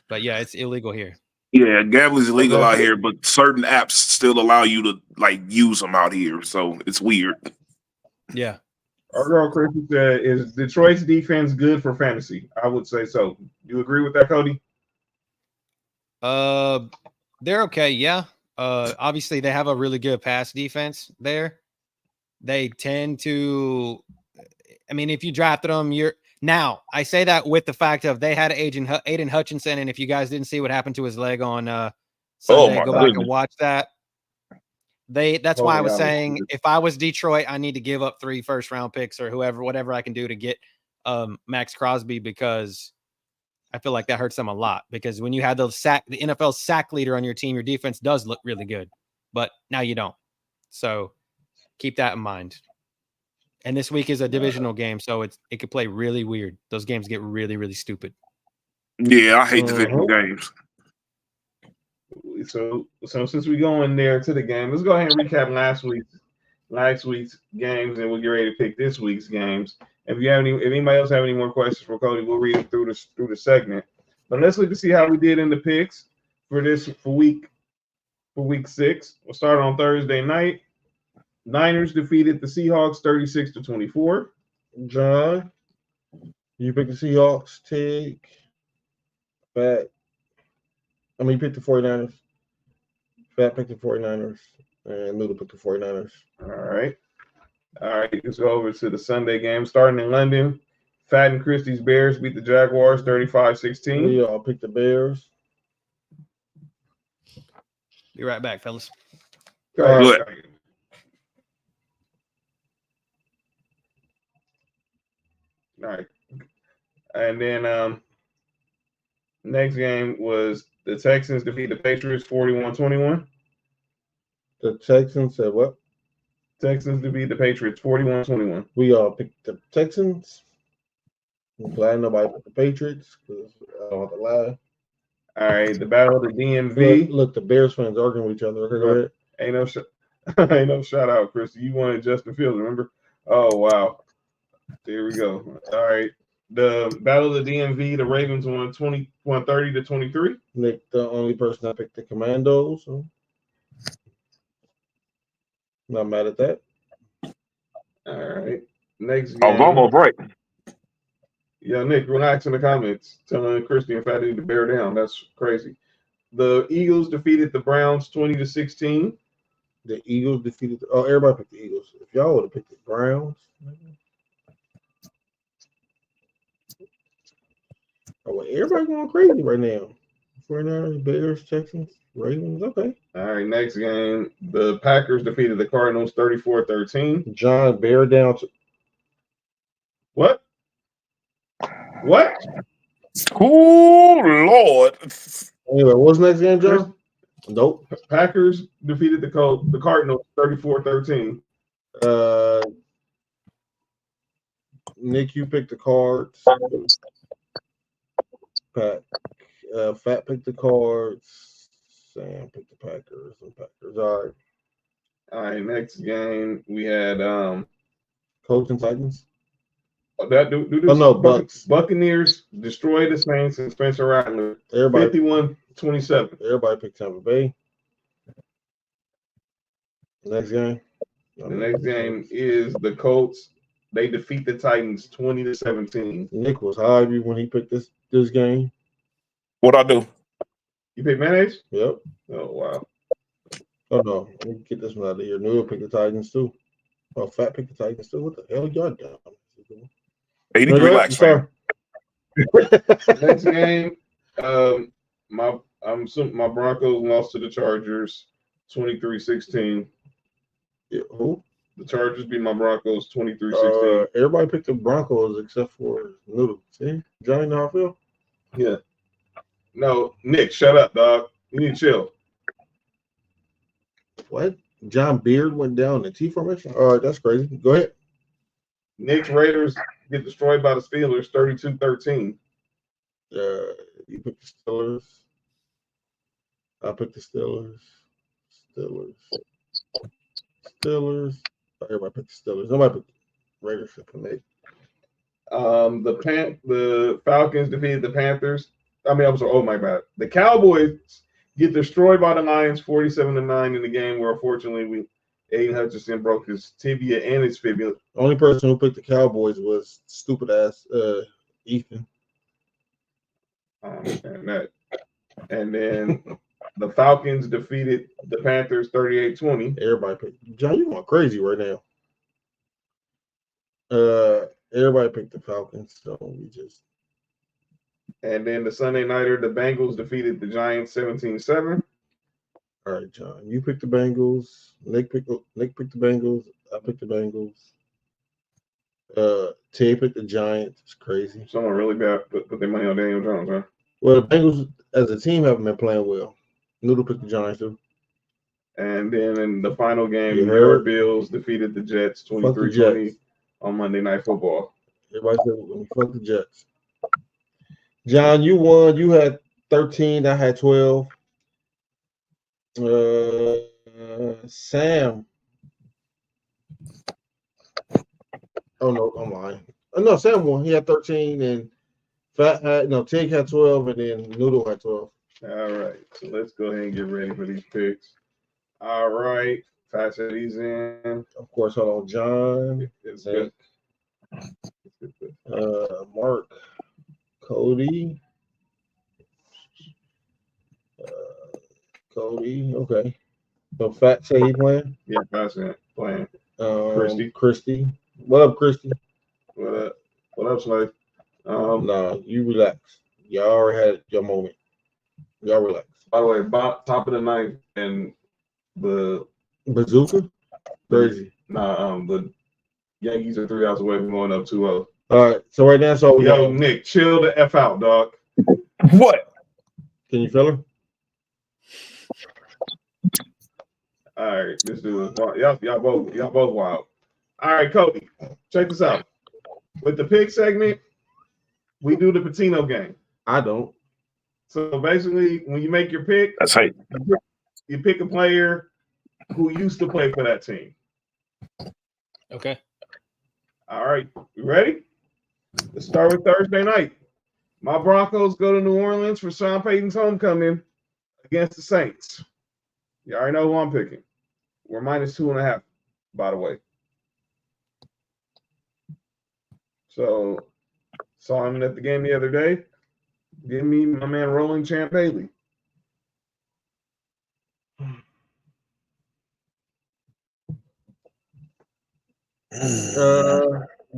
But yeah, it's illegal here. Yeah, gambling is illegal out here, but certain apps still allow you to like use them out here. So it's weird. Yeah. Our girl Chrissy said, "Is Detroit's defense good for fantasy?" I would say so. You agree with that, Cody? They're okay. Yeah. Obviously they have a really good pass defense there. They tend to, I mean, if you drafted them, now I say that with the fact of they had Aiden Hutchinson. And if you guys didn't see what happened to his leg on Sunday, go back and watch that. That's why I was saying if I was Detroit, I need to give up 3 first-round picks or whatever I can do to get Max Crosby, because I feel like that hurts them a lot. Because when you have the NFL sack leader on your team, your defense does look really good, but now you don't. So keep that in mind. And this week is a divisional game, so it could play really weird. Those games get really, really stupid. Yeah, I hate divisional games. So since we go in there to the game, let's go ahead and recap last week's games, and we'll get ready to pick this week's games. If anybody else have any more questions for Cody, we'll read it through the segment. But let's look to see how we did in the picks for week 6. We'll start on Thursday night. Niners defeated the Seahawks 36-24. John, you pick the Seahawks. You picked the 49ers. Fat picked the 49ers. And Noodle picked the 49ers. All right. Let's go over to the Sunday game. Starting in London, Fat and Christie's Bears beat the Jaguars 35-16. We all picked the Bears. Be right back, fellas. Go ahead. All right. And then next game was the Texans defeat the Patriots 41-21. The Texans said what? Texans defeat the Patriots 41-21. We all picked the Texans. I'm glad nobody picked the Patriots because I don't have to lie. All right, the battle of the DMV. Look, the Bears fans arguing with each other. Okay, ain't no shout out, Chris. You wanted Justin Fields, remember? Oh wow. Here we go. All right. The battle of the DMV, the Ravens won 30-23. Nick, the only person that picked the Commandos. So not mad at that. All right. Next game. I'm almost right. Yeah, Nick, relax in the comments. Telling Christy and Fatty to bear down. That's crazy. The Eagles defeated the Browns 20-16. The Eagles defeated. Oh, everybody picked the Eagles. If y'all would have picked the Browns. Oh, well, everybody going crazy right now. 49ers, Bears, Texans, Ravens. Okay. All right, next game. The Packers defeated the Cardinals 34-13. John, bear down. What? What? Oh Lord. Anyway, what's the next game, John? Nope. Packers defeated the Cardinals 34-13. Nick, you picked the Cards. Pat, Fat picked the Cards. Sam picked the Packers. All right. All right, next game we had Colts and Titans. Bucks. Buccaneers destroyed the Saints and Spencer Rattler. 51-27. Everybody picked Tampa Bay. Next game. The next game is the Colts. They defeat the Titans 20-17. Nick was high when he picked this game. What'd I do? You picked mayonnaise? Yep. Oh wow. Oh no, let me get this one out of here. Noodle picked the Titans too. Oh, Fat picked the Titans too. What the hell y'all doing? Hey, you need to relax, man. Next game, my Broncos lost to the Chargers 23-16. Yeah, who? The Chargers beat my Broncos 23-16. Everybody picked the Broncos except for Noodle. See? Johnny know how I feel? Yeah. No, Nick, shut up, dog. You need to chill. What? John Beard went down the T formation? All right, that's crazy. Go ahead. Nick's Raiders get destroyed by the Steelers 32-13. You picked the Steelers. I picked the Steelers. Everybody picked the Steelers. Nobody picked the Raiders for me. The Falcons defeated the Panthers. Oh my bad. The Cowboys get destroyed by the Lions 47-9 in the game where unfortunately Aiden Hutchinson broke his tibia and his fibula. The only person who picked the Cowboys was stupid ass Ethan. And then the Falcons defeated the Panthers 38-20. Everybody picked. John, you going crazy right now. Everybody picked the Falcons, so we just. And then the Sunday nighter, the Bengals defeated the Giants 17-7. All right, John. You picked the Bengals. Nick picked the Bengals. I picked the Bengals. Tay picked the Giants. It's crazy. Someone really bad put their money on Daniel Jones, huh? Well, the Bengals as a team haven't been playing well. Noodle picked the Giants too. And then in the final game, the New York Bills defeated the Jets 23-20 on Monday Night Football. Everybody said, fuck the Jets. John, you won. You had 13. I had 12. Sam. Oh, no, I'm lying. No, Sam won. He had 13, and Tig had 12, and then Noodle had 12. All right. So let's go ahead and get ready for these picks. All right. Fast these in. Of course, hold on. John. It's good. Mark. Cody. Cody. Okay. So Fat say he playing? Yeah, Fat's playing. Christy. What up, Christy? What up? What up, Slave? Nah, you relax. Y'all already had your moment. Y'all relax. By the way, top of the ninth and the Bazooka? Crazy. The Yankees are 3 outs away from going up 2-0. All right. So right now, we got Nick, chill the F out, dog. What? Can you feel her? All right, let's do this. Y'all both wild. All right, Cody, check this out. With the pick segment, we do the Patino game. I don't. So basically, when you make your pick, that's right. You pick a player who used to play for that team. Okay. All right, you ready? Let's start with Thursday night. My Broncos go to New Orleans for Sean Payton's homecoming against the Saints. You already know who I'm picking. We're -2.5, by the way. So Saw him at the game the other day. Give me my man Rolling Champ Haley.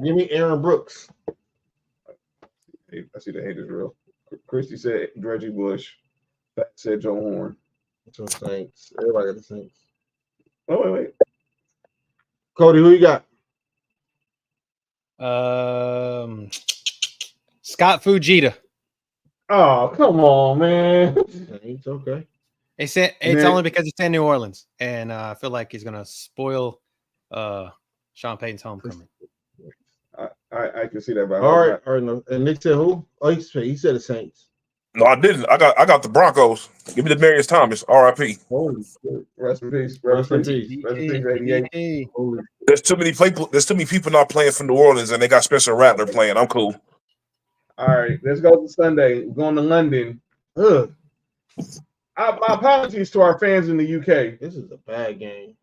Give me Aaron Brooks. Hey, I see the haters real. Christy said Reggie Bush. Pat said Joe Horn. So Saints. Everybody got the Saints. Oh, wait. Cody, who you got? Scott Fujita. Oh, come on, man. Saints, okay. It's only because it's in New Orleans, and I feel like he's gonna spoil Sean Payton's homecoming. I can see that. By All right. No. And Nick said who? Oh, he said the Saints. No, I didn't. I got the Broncos. Give me the Demarius Thomas. R.I.P. Holy shit. Rest in peace. Rest in peace. Rest in peace, 88. Holy. There's too many people not playing for New Orleans, and they got Spencer Rattler playing. I'm cool. All right, let's go to Sunday. We're going to London. Ugh. My apologies to our fans in the UK, This is a bad game.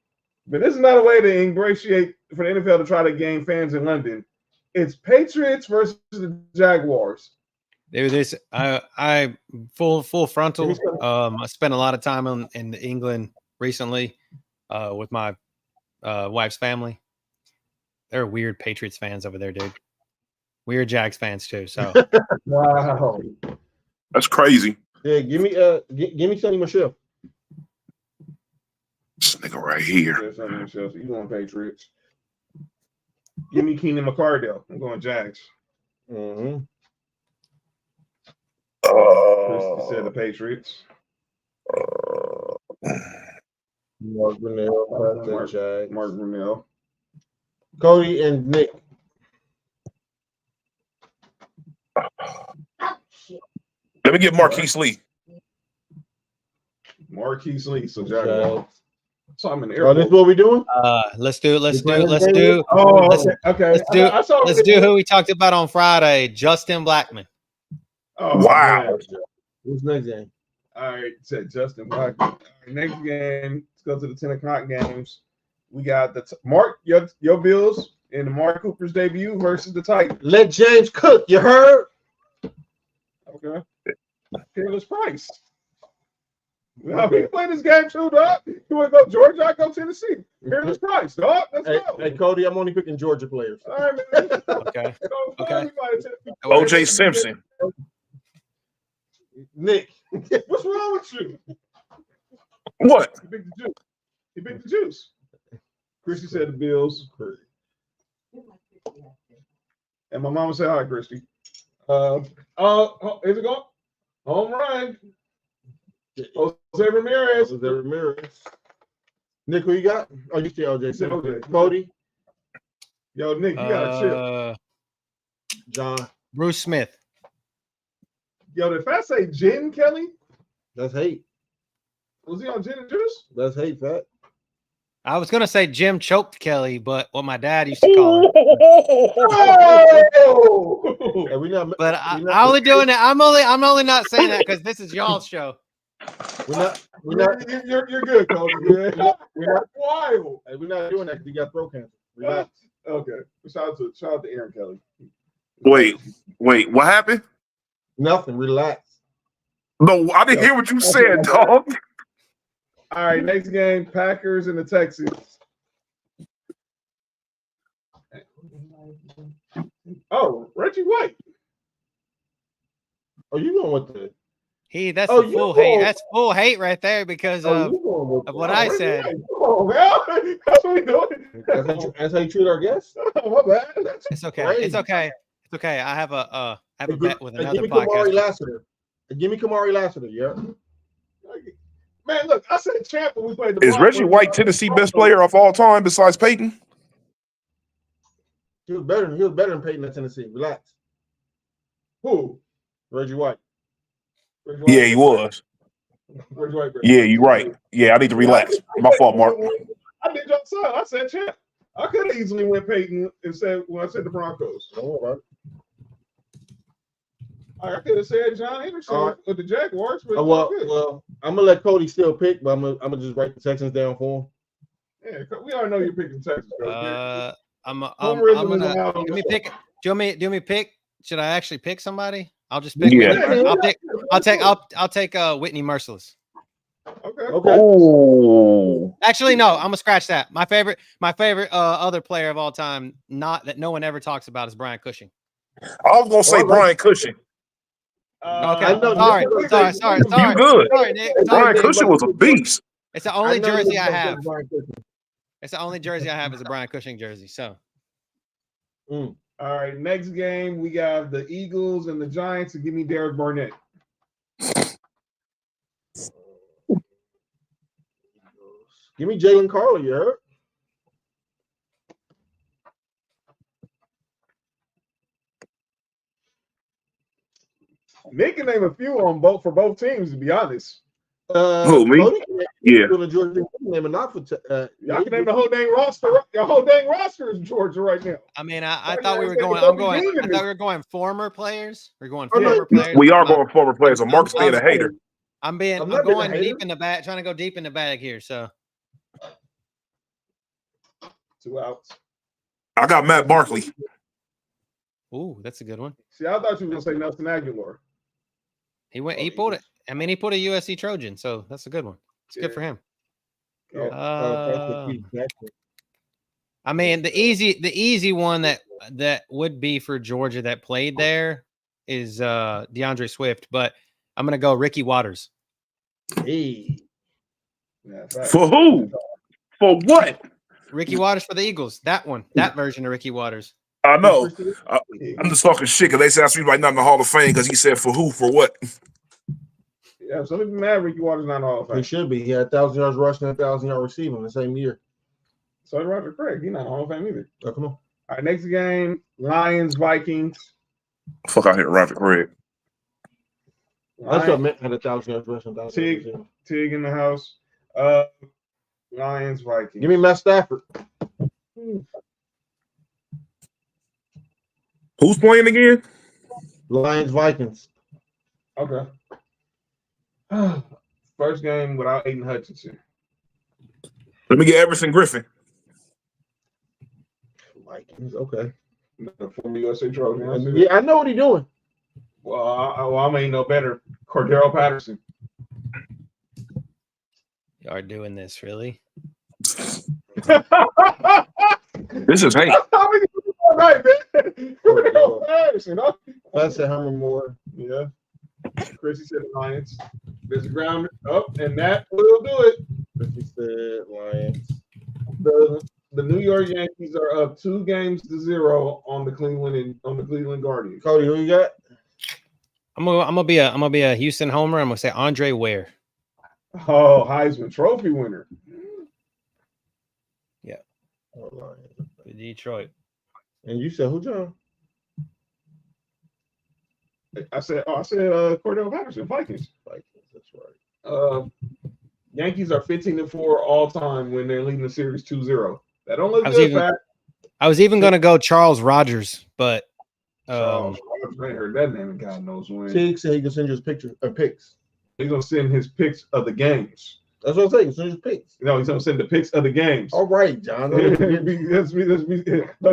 but this is not a way to ingratiate for the NFL to try to gain fans in London. It's Patriots versus the Jaguars. Dude, this I full frontal. I spent a lot of time in England recently with my wife's family. They're weird Patriots fans over there, dude. Weird Jags fans too. So Wow. That's crazy. Yeah, give me Sonny Michelle. This nigga right here. There's something in Chelsea. You going Patriots? Give me Keenan McCardell. I'm going Jags. Mm-hmm. Chris said the Patriots. Mark Brunell, Jags. Mark Brunell. Cody and Nick. Let me get Marquise Lee. Marquise Lee. So Jaguars. So I'm in the Oh, airport. this is what we doing? let's do. Oh, let's okay. Let's do who we talked about on Friday. Justin Blackman. Oh, Wow. man. Who's next game? All right, said Justin Blackman. All right, next game, let's go to the 10 o'clock games. We got the Mark, your Bills in the Mark Cooper's debut versus the Titans. Let James cook. You heard? Okay. Peerless Price. Well, we can play this game too, dog. You want to go Georgia? I go Tennessee. Peerless Price, dog. Let's go. Hey, Cody, I'm only picking Georgia players. All right, man. Okay. Okay. O.J. Simpson. Nick. What's wrong with you? What? He picked the juice. He picked the juice. Christy said the Bills. And my mama said hi, Christy. Is it going? Home run. Jose Ramirez. Jose Ramirez. Nick, who you got? Oh, you see OJ. Said OJ. Cody. Yo, Nick, you gotta chill. John. Bruce Smith. Yo, if I say gin, Kelly, That's hate. was he on gin and juice? That's hate, Fat. I was gonna say Jim choked Kelly, but what my dad used to call him. Oh! Hey, we not, But we I'm not, only doing that. I'm only not saying that because this is y'all's show. we're not, You're good, Coach. We're not wild. hey, we're not doing that because you got throat cancer. Relax. Okay. Shout out to Aaron Kelly. Wait, what happened? Nothing. Relax. No, I didn't hear what you said, dog. All right, next game, Packers and the Texans. Oh, Reggie White. Oh, you going with the? That's Oh, the you full go- hate. That's full hate right there because of you going with what I Reggie said. White. Oh, man. That's what we doing. That's how you treat our guests. Oh, my bad. It's okay. Crazy. It's okay. It's okay. I have a bet with Hey, another give me Kamari podcast. Lassiter. Give me Kamari Lassiter. Yeah. Man, look, I said champ when we played the Is Broncos. Reggie White Tennessee best player of all time besides Peyton? He was better than Peyton at Tennessee. Relax. Who? Reggie White. Reggie White. Yeah, he was. Reggie White. Yeah, you're right. Yeah, I need to relax. My fault, Mark. I did your son. I said champ. I could have easily went Peyton and said when I said the Broncos. Don't worry about it. I could have said John Henderson with the Jaguars. But Well, I'm gonna let Cody still pick, but I'm gonna just write the Texans down for him. yeah, we already know you're picking Texas. I'm Homerism is gonna allowed on give me the pick. Do you want me to pick should I actually pick somebody? I'll just pick. Yeah. I'll take Whitney Merciless. Okay. Oh, Actually, no, I'm gonna scratch that. My favorite other player of all time, not that no one ever talks about, is Brian Cushing. I was gonna say Brian Cushing. Okay, I know sorry, Nick- sorry, You good? sorry, Nick. Brian Nick. Cushing was a beast. It's the only jersey I Nick have. Brian Cushing. It's the only jersey I have is a Brian Cushing jersey. So All right, next game we got the Eagles and the Giants. And give me Derek Barnett. Give me Jalen Carter, you heard? Nick can name a few on both for both teams. To be honest, Who, me? Cody, Yeah. Georgia name and not for y'all can name the whole dang roster. Your whole dang roster is Georgia right now. I mean, I Why thought we you were say going. Kobe I'm going. Bean in I thought this? we were going former players. We're going Oh, no, former players. We are going former players. And Mark's being a hater. I'm I'm not being a going hater. deep in the bag, trying to go deep in the bag here. So 2 outs. I got Matt Barkley. ooh, that's a good one. See, I thought you were gonna say Nelson Aguilar. He went. He pulled it. I mean, he put a USC Trojan, so that's a good one. It's good for him. I mean, the easy one that would be for Georgia that played there is DeAndre Swift, but I'm gonna go Ricky Waters. Hey, Yeah, facts. For who? For what? Ricky Waters for the Eagles. That one, that version of Ricky Waters. I know. I'm just talking shit because they said I should be right now in the Hall of Fame because he said for who, for what? Yeah, some people mad Ricky Waters not in the Hall of he Fame. should be. He had 1,000 yards rushing and 1,000 yards receiving the same year. So did Roger Craig. He's not in the Hall of Fame either. Oh, come on. All right, next game: Lions Vikings. Fuck out here, Roger Craig. That's what meant had 1,000 yards rushing. 1,000 yards Tig, receiving. Tig in the house. Lions Vikings. Give me Matt Stafford. Who's playing again? Lions Vikings. Okay. First game without Aiden Hutchinson. Let me get Everson Griffin. Vikings. Okay. The former USA Trojan. Yeah, I know what he's doing. Well, I may know better. Cordero Patterson. You are doing this, really? This is hate. All right, man. Cordero Patterson. Huh? That's a Herman Moore. Yeah. Chrissy said the Lions. There's a ground up, and that will do it. He said Lions. The New York Yankees are up 2-0 on the Cleveland Guardians. Cody, who you got? I'm gonna be a Houston homer. I'm gonna say Andre Ware. Oh, Heisman Trophy winner. Oh, Lions. Detroit. And you said who, John? I said Cordero Patterson, Vikings. That's right. Yankees are 15-4 all time when they're leading the series 2-0. That don't look I was good, even- Pat. I was even gonna go Charles Rogers, but Charles Rogers, I ain't heard that name in God knows when. Tig said he can send you his picture picks. He's gonna send his picks of the games. That's what I'm saying. Send his picks. No, he's gonna send the picks of the games. All right, John. Let's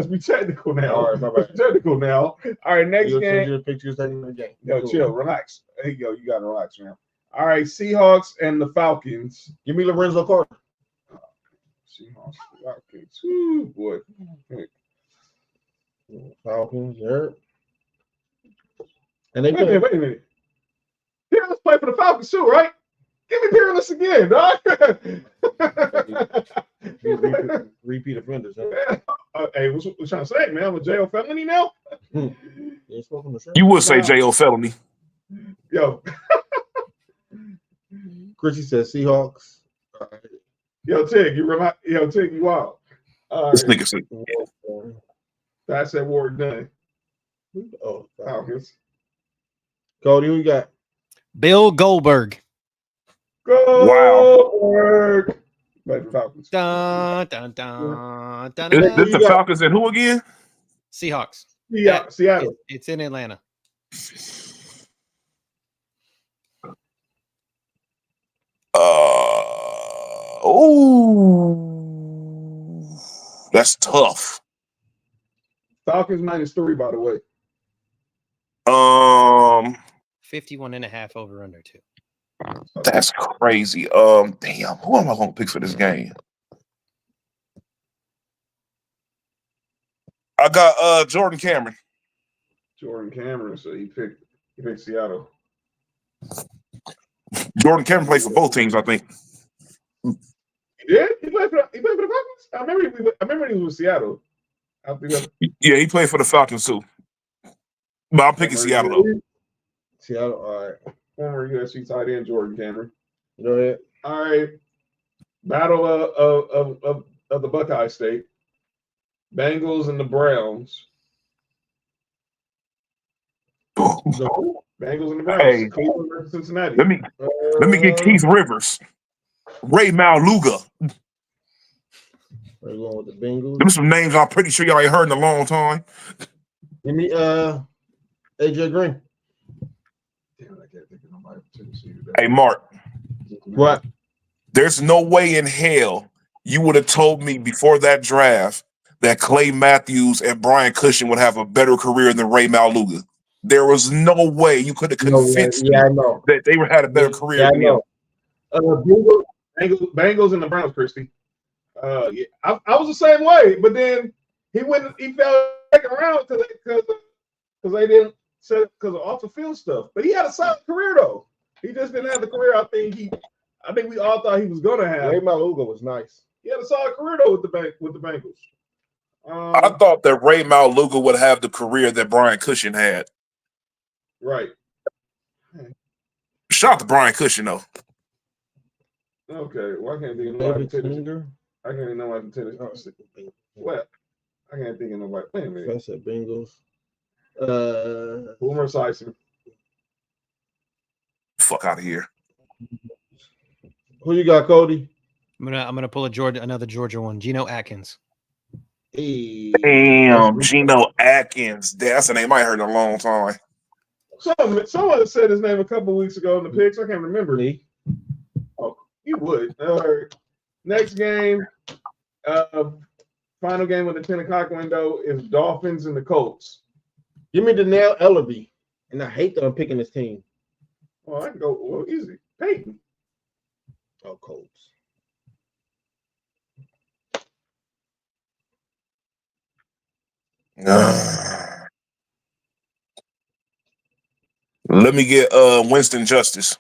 be technical now. All right, my Let's be technical now. All right, next You'll send game. you the pictures in the game. Yo, Cool. chill, relax. Hey, yo, you gotta relax, man. All right, Seahawks and the Falcons. Give me Lorenzo Carter. Seahawks, Falcons. Ooh, boy. Falcons, yeah. And they Wait a minute. Peerless play for the Falcons too, right? Give me Peerless again, dog. repeat offenders. Huh? Hey, what you trying to say, man? I'm a jail felony now? You would say J.O. felony. Yo, Chrissy says Seahawks. All right. yo, Tig, you wild. All This right, nigga said, that's that Ward done. Oh, Falcons. Cody, who you got? Bill Goldberg. Go! Play for Falcons. Dun, dun, dun, dun, Is dun, this the dun. Falcons and who again? Seahawks. Yeah, Seattle. It's in Atlanta. That's tough. Falcons -3, by the way. 51.5 over under 2. That's crazy. Damn, who am I gonna pick for this game? I got Jordan Cameron. Jordan Cameron, so he picked Seattle. Jordan Cameron played for both teams, I think. He did? He played for the Falcons? I remember he was with Seattle. Yeah, he played for the Falcons too. But I'm picking Seattle though. Seattle, all right. Former USC tight end Jordan Cameron. Go ahead. All right. Battle of the Buckeye State. Bengals and the Browns. Bengals and the Browns. Hey, Cleveland versus Cincinnati. let me get Keith Rivers, Ray Maluga. We're going with the Bengals. Them some names I'm pretty sure y'all ain't heard in a long time. Give me AJ Green. Damn, I can't think of nobody from Tennessee today. Hey, Mark. What? There's no way in hell you would have told me before that draft that Clay Matthews and Brian Cushing would have a better career than Ray Maluga. There was no way you could have convinced me I know. that they would have had a better career than him. Bengals and the Browns, Christy. Yeah, I was the same way, but then he fell second round because they didn't set it because of off the field stuff. But he had a solid career though. He just didn't have the career I think we all thought he was gonna have. Ray Maluga was nice. He had a solid career though with the Bengals. I thought that Ray Maluga would have the career that Brian Cushing had. Right. Shout out to Brian Cushing though. Okay. Well, I can't think of nobody. I can't even know why Tennessee. What? I can't think of nobody. Wait a minute. I said Bengals. Boomer Esiason. Fuck out of here. Who you got, Cody? I'm gonna pull another Georgia one. Geno Atkins. Hey. Damn, Geno Atkins. That's a name I heard in a long time. Someone said his name a couple weeks ago in the picks. I can't remember. Oh, you would. All right. Next game, final game of the 10 o'clock window is Dolphins and the Colts. Give me Danielle Ellerby, and I hate that I'm picking this team. Well, I can go easy. Peyton. Oh, Colts. Let me get Winston Justice.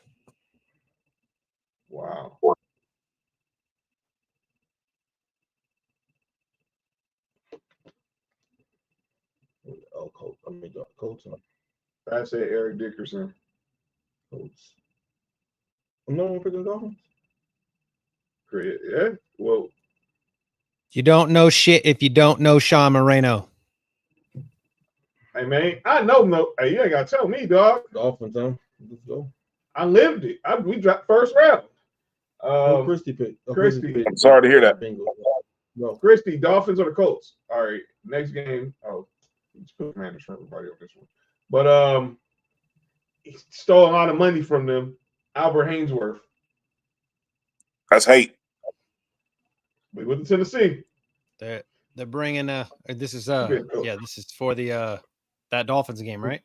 Wow. Oh, Colts. I mean, Colts. I said Eric Dickerson. Colts. I'm not picking Dolphins. Great. Yeah. Well, You don't know shit if you don't know Sean Moreno. hey man, I know no. Hey, you ain't gotta tell me, dog. Dolphins, huh? Let's go. I lived it. We dropped first round. Christy picked. Christy. I'm sorry to hear that. No. Christy, Dolphins or the Colts? All right. Next game. Oh, let's put Commanders for everybody on this one. But he stole a lot of money from them. Albert Hainsworth. That's hate. We went to Tennessee. They're bringing this is this is for the that Dolphins game, right?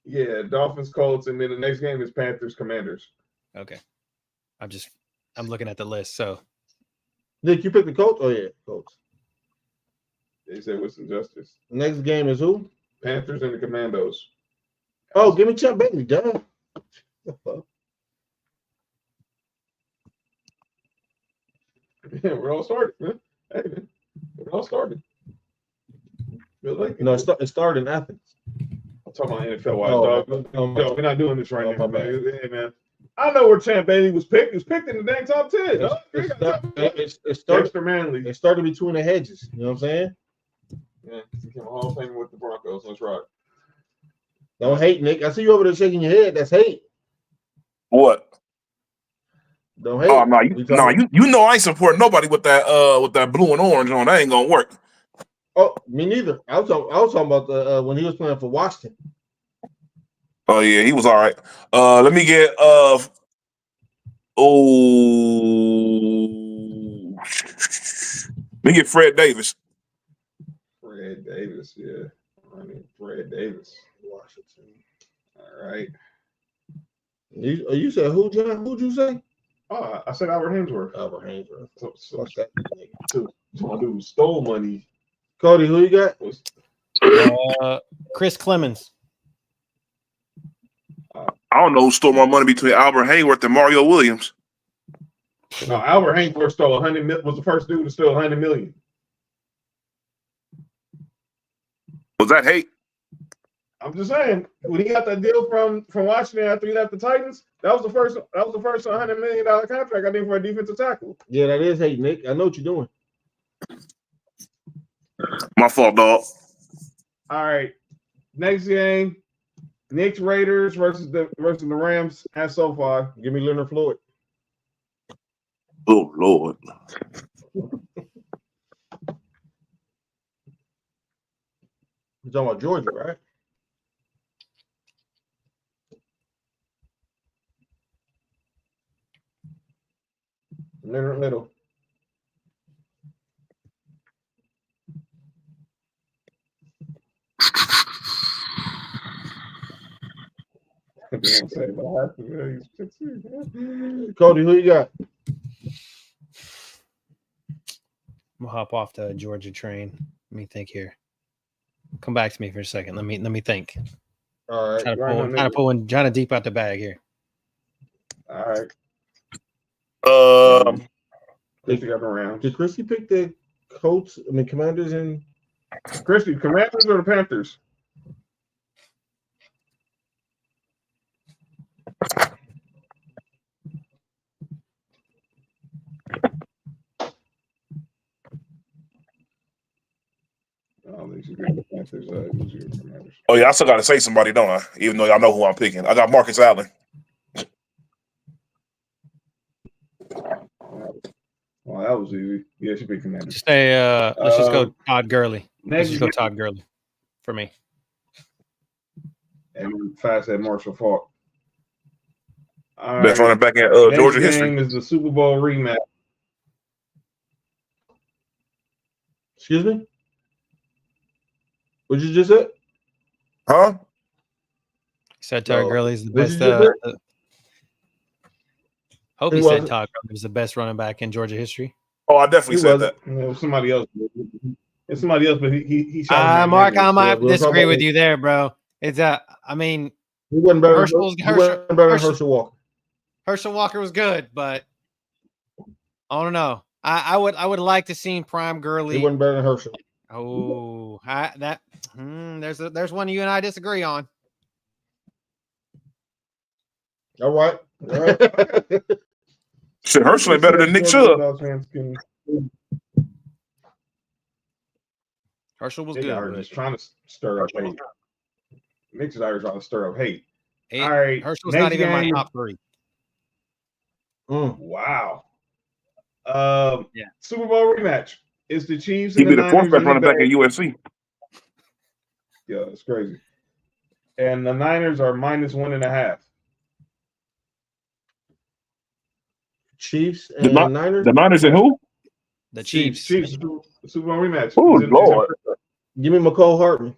Yeah, Dolphins, Colts, and then the next game is Panthers, Commanders. Okay. I'm looking at the list. So Nick, you picked the Colts? Oh yeah, Colts. They said Winston Justice. Next game is who? Panthers and the Commandos. Oh, give me Champ Bailey, duh. Yeah, we're all started. Huh? Hey, man, we're all started. No, it started in Athens. I'm talking about NFL wise, dog. No, We're not doing this right now, my bad. man. Hey, man. I know where Champ Bailey was picked. He was picked in the dang top 10. It started Dexter Manley. It started between the hedges. You know what I'm saying? Yeah, he became a Hall of Famer with the Broncos. That's right. Don't hate, Nick. I see you over there shaking your head. That's hate. What? Don't hate. Oh no, you know I ain't support nobody with that blue and orange on. That ain't gonna work. Oh, me neither. I was talking about the when he was playing for Washington. Oh yeah, he was all right. Let me get let me get Fred Davis. Fred Davis, yeah. I mean, Fred Davis. Wow. Washington. All right. You said who, John? Who'd you say? Oh, I said Albert Hainsworth. Albert Hainsworth. So Fuck that nigga. my dude stole money. Cody, who you got? Chris Clemens. I don't know who stole more money between Albert Hayworth and Mario Williams. No, Albert Hainsworth stole 100 million. Was the first dude to steal 100 million. Was that hate? I'm just saying, when he got that deal from Washington after he left the Titans, that was the first $100 million contract I think for a defensive tackle. Yeah, that is hate, Nick. I know what you're doing. My fault, dog. All right, next game, Knicks Raiders versus the Rams at SoFi. Give me Leonard Floyd. Oh Lord. You're talking about Georgia, right? Leonard Little. Cody, who you got? I'm gonna hop off the Georgia train. Let me think here. Come back to me for a second. Let me think. All right. Trying to deep out the bag here. All right. Did Christy pick the Colts? I mean, Commanders and Christy, Commanders or the Panthers? Oh yeah, I still gotta say somebody, don't I? Even though y'all know who I'm picking. I got Marcus Allen. Well, that was easy. Yeah, she picked Commanders. Just let's just go Todd Gurley. Let's just go Todd Gurley for me. And fast at Marshall Faulk. Best running back in Georgia history. Next game is the Super Bowl rematch. Excuse me? What you just said? Huh? Said Todd Gurley's the What best. you just said? Hope He he said wasn't. Todd Gurley was the best running back in Georgia history. Oh, I definitely said that. Somebody else. It's somebody else, but he shot. Mark, I might we'll talk disagree about with it. you there, bro. It's I mean, He wasn't better Herschel than Herschel Walker. Herschel Walker was good, but I don't know. I would like to see prime Gurley. He wasn't better than Herschel. Oh, there's one you and I disagree on. All right. Shit, Herschel ain't better than Nick Chubb. Herschel was They good. are just trying to stir up hate. Nick's out here trying to stir up hate. All right, Herschel's not even my top three. Wow. Yeah. Super Bowl rematch. It's the Chiefs. He'd and be the fourth best running back at Bears. USC. Yeah, it's crazy. And the Niners are -1.5. Chiefs and Niners. The Niners and who? The Chiefs. Chiefs. The Super Bowl rematch. Oh Lord. Give me McCole Hartman.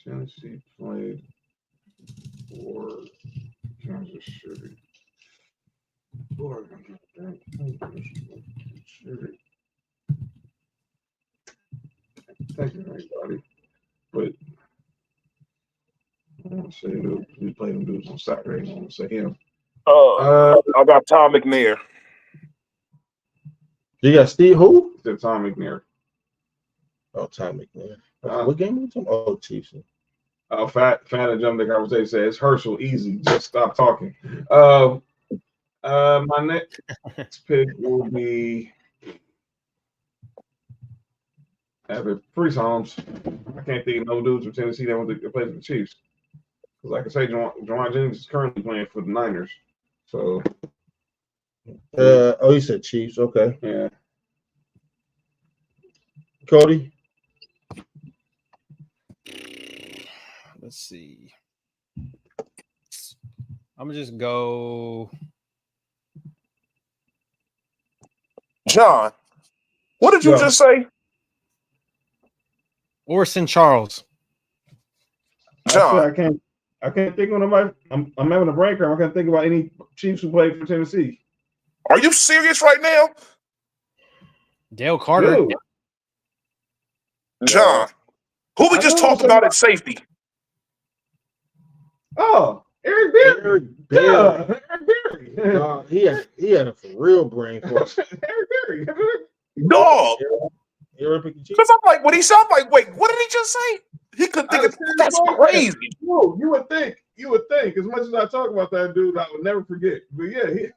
Tennessee played for Kansas City. Thank you, everybody. But I want to say that we played them dudes on Saturday. I want to say him. I got Tom McNair. You got Steve who? It's Tom McNair. Oh, Tom McNair. What game are we talking? Oh, Chiefs. Fat and jump the conversation says Herschel easy. Just stop talking. My next pick will be Priest Holmes. I can't think of no dudes from Tennessee that want to play for the Chiefs. Because like I say, Jawan Jennings is currently playing for the Niners. So you said Chiefs, okay. Yeah. Cody. Let's see. I'm gonna just go. John, what did you just say? Orson Charles. John, I can't think of nobody. I'm having a brain cramp. I can't think about any Chiefs who played for Tennessee. are you serious right now? Dale Carter. Dude, John, who we I just know talked somebody- about at safety? oh, Eric Berry. Eric Berry. Yeah, Eric Berry. He had a for real brain force. Eric Berry. Dog. Eric picked the Chiefs. Because I'm like, when he said, I'm like, wait, what did he just say? He could think that's crazy. No, you would think. As much as I talk about that dude, I would never forget. But yeah,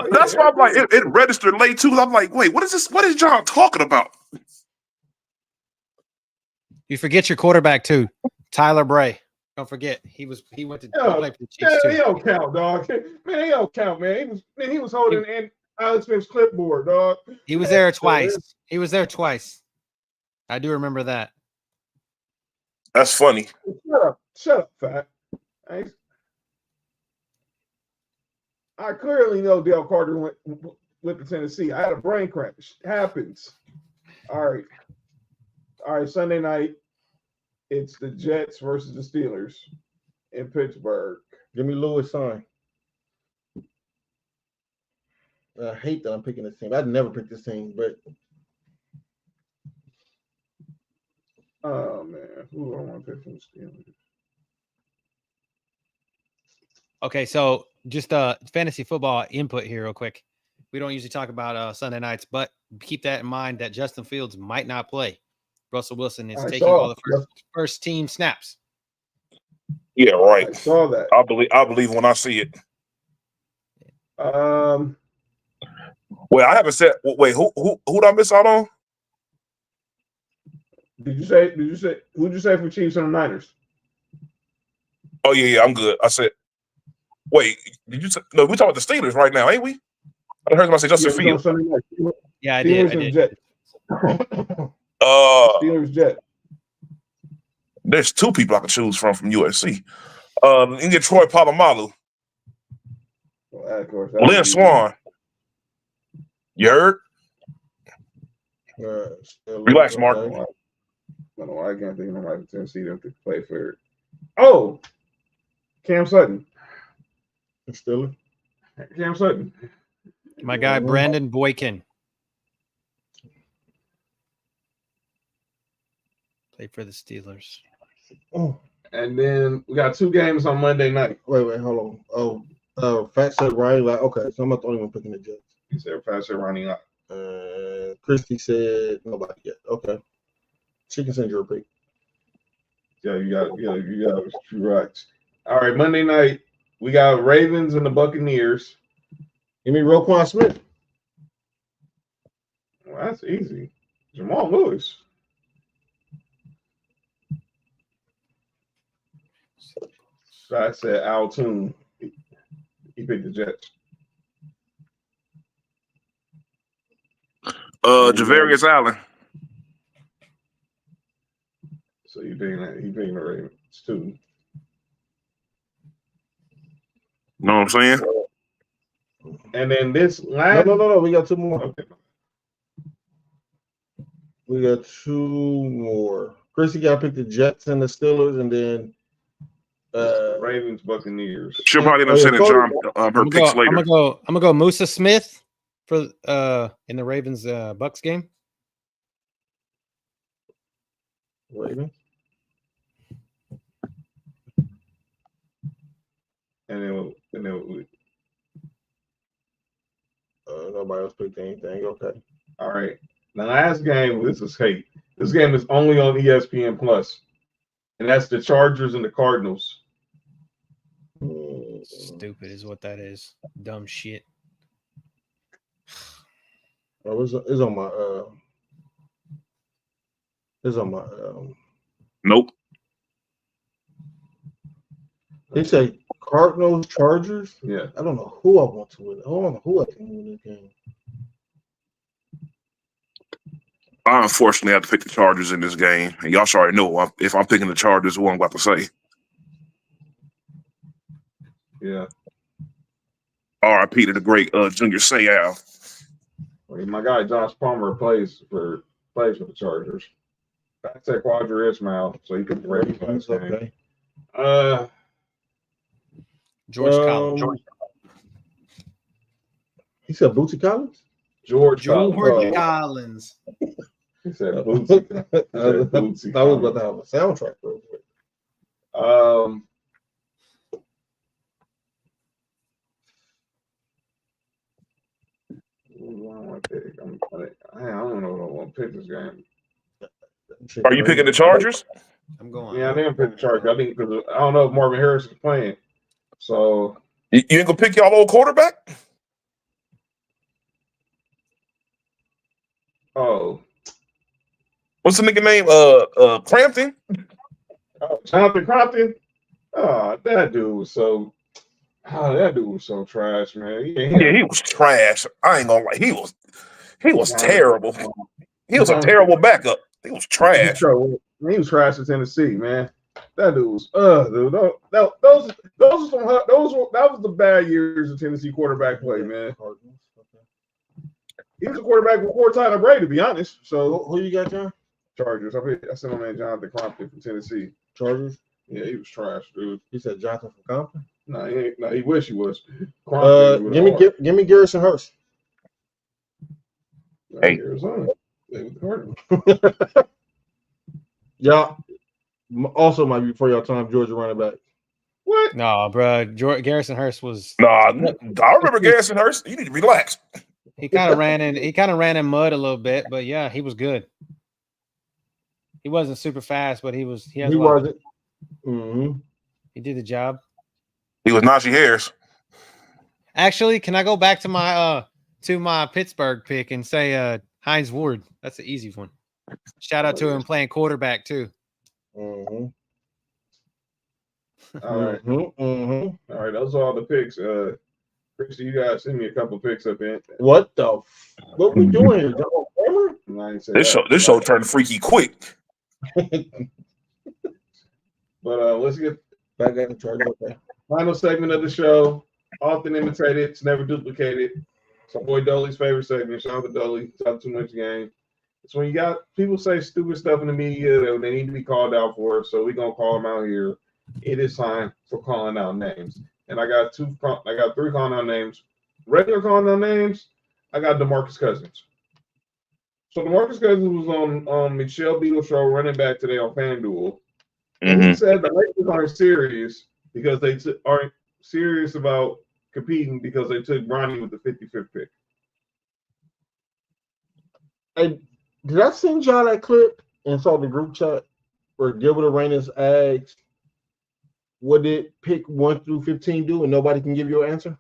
That's why I'm like, it registered late too. I'm like, wait, what is this? What is John talking about? You forget your quarterback too, Tyler Bray. Don't forget he went to play for the Chiefs too. He don't count, dog. Man, he don't count, man. He was holding in Alex Smith's clipboard, dog. He was there twice. He was there twice. I do remember that. That's funny. Shut up, fat. I clearly know Dale Carter went to Tennessee. I had a brain cramp. It happens. All right. Sunday night, it's the Jets versus the Steelers in Pittsburgh. Give me Lewis sign. I hate that I'm picking this team. I'd never pick this team, but oh man, who do I want to pick from the Steelers? Okay, so just fantasy football input here real quick. We don't usually talk about Sunday nights, but keep that in mind that Justin Fields might not play. Russell Wilson is taking all the first team snaps. Yeah, right. I saw that. I believe when I see it. Wait, I haven't said. Wait, who did I miss out on? Did you say? Who'd you say for Chiefs and the Niners? Oh yeah, I'm good. I said. Wait, did you say? No, we talking about the Steelers right now, ain't we? I heard somebody say Justin Fields. Yeah, I Steelers did. and Jets. Steelers Jets. There's two people I can choose from USC. You can get Troy Polamalu. Well, of course, Lynn Swan. You heard? Relax, Mark. I don't know why I can't think of nobody from Tennessee that could play for it. Oh, Cam Sutton. Steelers. Cam Sutton. My guy Brandon Boykin. Played for the Steelers. Oh. And then we got two games on Monday night. Wait, hold on. Oh, Fat said Ryan. Like, okay, so I'm not the only one picking the Jets. He said Fat said running up. Christy said nobody yet. Okay. She can send you a pick. Yeah, you got right. All right, Monday night, we got Ravens and the Buccaneers. Give me Roquan Smith. Well, that's easy. Jamal Lewis. So I said Al Toon. He picked the Jets. Javarius Allen. So he picking the Ravens too. Know what I'm saying? And then this last No. We got two more. Okay. We got two more. Chrissy got to pick the Jets and the Steelers, and then Ravens, Buccaneers. She'll probably end up sending John her picks later. I'm gonna go Musa Smith for in the Ravens Bucks game. Ravens. And then Nobody else picked anything. Okay. all right. The last game, this is hate. This game is only on ESPN Plus, and that's the Chargers and the Cardinals. Stupid is what that is. Dumb shit. Oh, it's on my Nope. They say Cardinals, Chargers. Yeah. I don't know who I want to win. I don't know who I can win this game. I unfortunately have to pick the Chargers in this game. And y'all should already know if I'm picking the Chargers, what I'm about to say. Yeah. R.I.P. to the great Junior Seau. My guy Josh Palmer plays for the Chargers. I said Quadra Ismail, so you could break his Okay. George Collins. He said Bootsy Collins? George George Collins. Collins. He said Bootsy. I was about to have a soundtrack real quick. I don't know what I want to pick this game. Are you picking the Chargers? I'm going. Yeah, I didn't pick the Chargers. I think because I don't know if Marvin Harris is playing. So You ain't gonna pick y'all old quarterback? What's the nigga name? Crampton? Jonathan Crompton. That dude was so trash, man. Yeah, he was trash. I ain't gonna lie. He was terrible. He was a terrible backup. He was trash. He was trash in Tennessee, man. That dude was dude. That was the bad years of Tennessee quarterback play, man. He was a quarterback before Tyler Brady, to be honest. So who you got, John? Chargers. I sent my man Jonathan Crompton from Tennessee. Chargers? Yeah, he was trash, dude. He said Jonathan from Compton? No, he wish he was. Give me Garrison Hurst. Hey. Arizona. Y'all also might be for y'all time Georgia running back. What? No, bro. Garrison Hurst was. Nah, I remember Garrison Hurst. You need to relax. He kind of ran in mud a little bit, but yeah, he was good. He wasn't super fast, but he was. He wasn't. Mm-hmm. He did the job. He was Najee Harris. Actually, can I go back to my Pittsburgh pick and say Hines Ward? That's an easy one. Shout out to him playing quarterback too. Mm-hmm. All right. All right. Those are all the picks. Christy, you guys send me a couple picks up in. What we doing here? This show turned freaky quick. But let's get back at the Charger. Okay. Final segment of the show. Often imitated, it's never duplicated. It's my boy Dolly's favorite segment. Shout out to Dolly. Talk too much game. It's when you got people say stupid stuff in the media that they need to be called out for. So we're gonna call them out here. It is time for calling out names. And I got three calling out names. Regular calling out names, I got DeMarcus Cousins. So DeMarcus Cousins was on Michelle Beadle show running back today on FanDuel. And he said the Lakers aren't serious because they aren't serious about competing because they took Bronny with the 55th pick. Hey, did I send y'all that clip and saw the group chat where Gilbert Arenas asked, what did pick 1 through 15 do, and nobody can give you an answer?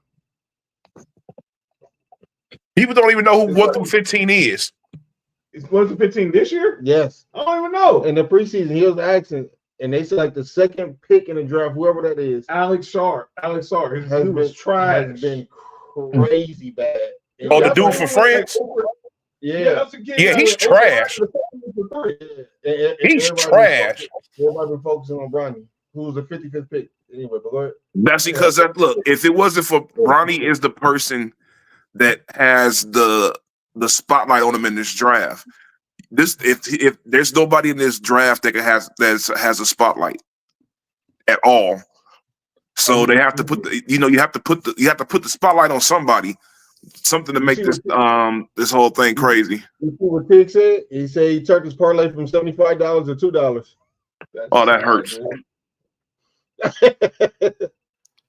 People don't even know who 1 through 15 is. Is 1 through 15 this year? Yes. I don't even know. In the preseason, he was asking, and they said like the second pick in the draft, whoever that is. Alex Sarr. He was trash. Has been crazy bad. Oh, the dude from France? Yeah. He's trash. He's trash. Everybody been focusing on Bronny, who was the 55th pick. Anyway, but go ahead. That's because look, if it wasn't for Bronny is the person that has the spotlight on him in this draft. If there's nobody in this draft that has a spotlight at all, so they have to put you have to put the spotlight on somebody, something to make this whole thing crazy. You see what Tig said? He said he took his parlay from $75 to $2. Oh, that hurts.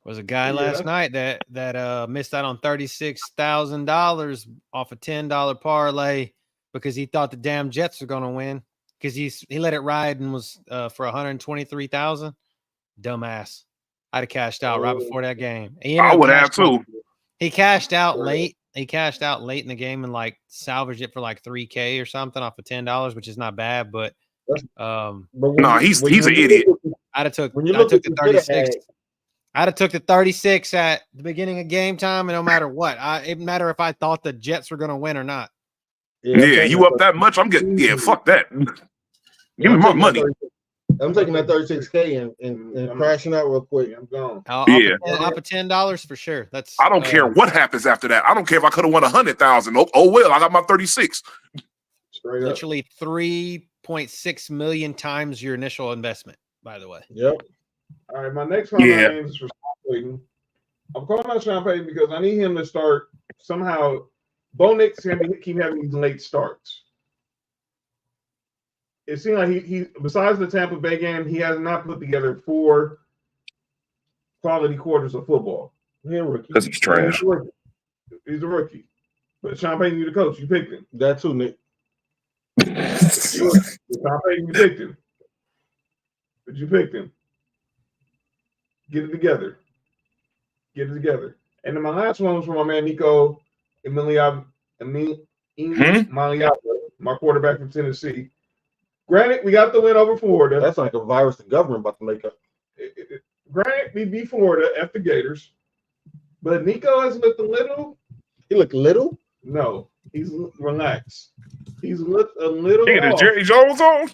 Was a guy last night that missed out on $36,000 off a $10 parlay because he thought the damn Jets were going to win because he let it ride and was for $123,000. Dumbass. I'd have cashed out right before that game. I would have too. He cashed out late. He cashed out late in the game and like salvaged it for like $3K or something off of $10, which is not bad, but no, he's an idiot. I took the 36. I'd have took the 36 at the beginning of game time, and no matter what, it didn't matter if I thought the Jets were going to win or not. Yeah, you up that much? I'm getting fuck that. Give me my money. I'm taking that 36K and crashing out real quick. I'm gone. Off of $10 for sure. That's. I don't care what happens after that. I don't care if I could have won 100,000. Oh well, I got my 36. Literally 1.6 million times your initial investment, by the way. Yep. All right, my next one names is for Sean Payton. I'm calling out Sean Payton because I need him to start somehow. Bo Nix keep having these late starts. It seems like he besides the Tampa Bay game, he has not put together 4 quality quarters of football. He a rookie. Because he's trash. He's a rookie. But Sean Payton, you the coach. You picked him. That too, Nick. Sean Payton, you picked him. But you picked him. Get it together. Get it together. And then my last one was from my man Nico Emiliano, my quarterback from Tennessee. Granted, we got the win over Florida. That's like a virus the government about to make up. Granted, we beat Florida at the Gators. But Nico has looked a little. He looked little? No, he's relaxed. He's looked a little. He got Jerry Jones on?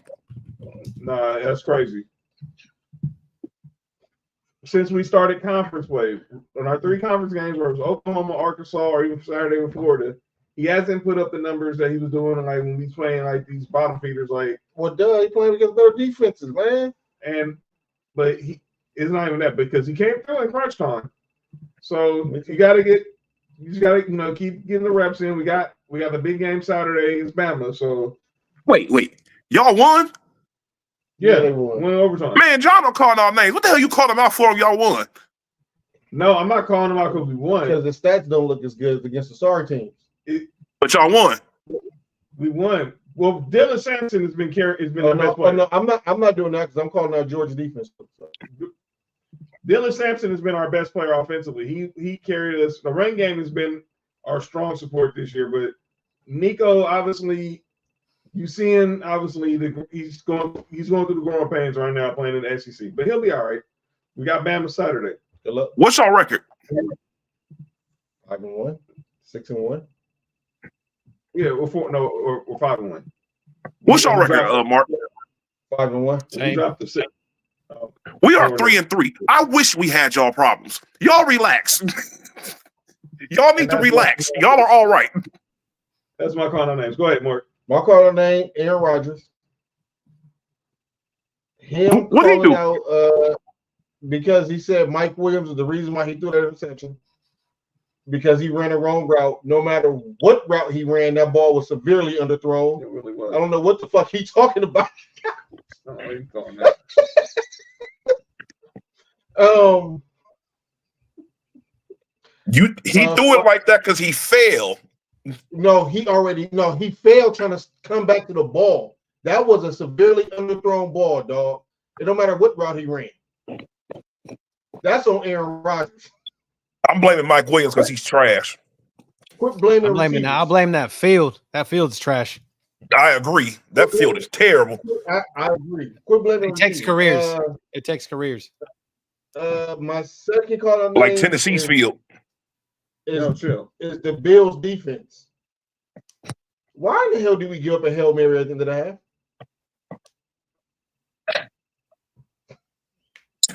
Nah, that's crazy. Since we started conference play, on our 3 conference games, where it was Oklahoma, Arkansas, or even Saturday with Florida, he hasn't put up the numbers that he was doing like when he's playing like these bottom feeders. Like, well, duh, he playing against better defenses, man. But it's not even that because he came through in crunch time. So you just gotta keep getting the reps in. We got the big game Saturday. It's Bama. So wait, y'all won? Yeah, they won overtime. Man, John don't call our names. What the hell you call them out for if y'all won? No, I'm not calling them out because we won. Because the stats don't look as good against the sorry teams. But y'all won. We won. Well, Dylan Sampson has been the best player. No, I'm not doing that because I'm calling out Georgia defense. Dylan Sampson has been our best player offensively. He carried us. The run game has been our strong support this year. But Nico, obviously, you seeing he's going through the growing pains right now playing in the SEC. But he'll be all right. We got Bama Saturday. Good luck. What's your record? 5-1, 6-1. Yeah, we're 5-1. What's your record, Mark? 5-1. We dropped the 6. We are 3-3. I wish we had y'all problems. Y'all relax. Y'all need to relax. Y'all are all right. That's my call names. Go ahead, Mark. My call name, Aaron Rodgers. Him what did he do? Out because he said Mike Williams is the reason why he threw that interception. Because he ran a wrong route. No matter what route he ran, that ball was severely underthrown. It really was. I don't know what the fuck he's talking about. He threw it like that because he failed. No, he failed trying to come back to the ball. That was a severely underthrown ball, dog. It don't matter what route he ran. That's on Aaron Rodgers. I'm blaming Mike Williams because he's trash. Quit blaming. I'll blame that field. That field's trash. I agree. That field is terrible. I agree. Quit blaming. It takes careers. It takes careers. My second call on like Tennessee's field. Is the Bills defense. Why in the hell do we give up a Hail Mary at the end of the half?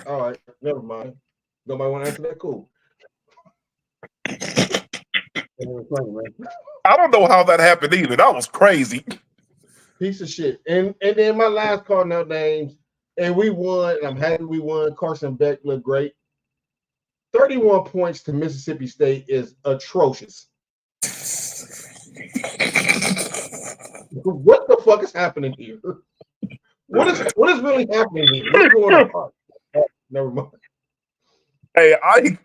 All right, never mind. Nobody want to answer that? Cool. I don't know how that happened either. That was crazy. Piece of shit. And then my last call now names, and we won, and I'm happy we won. Carson Beck looked great. 31 points to Mississippi State is atrocious. What the fuck is happening here? What is really happening here? What's going on? Never mind. Hey, I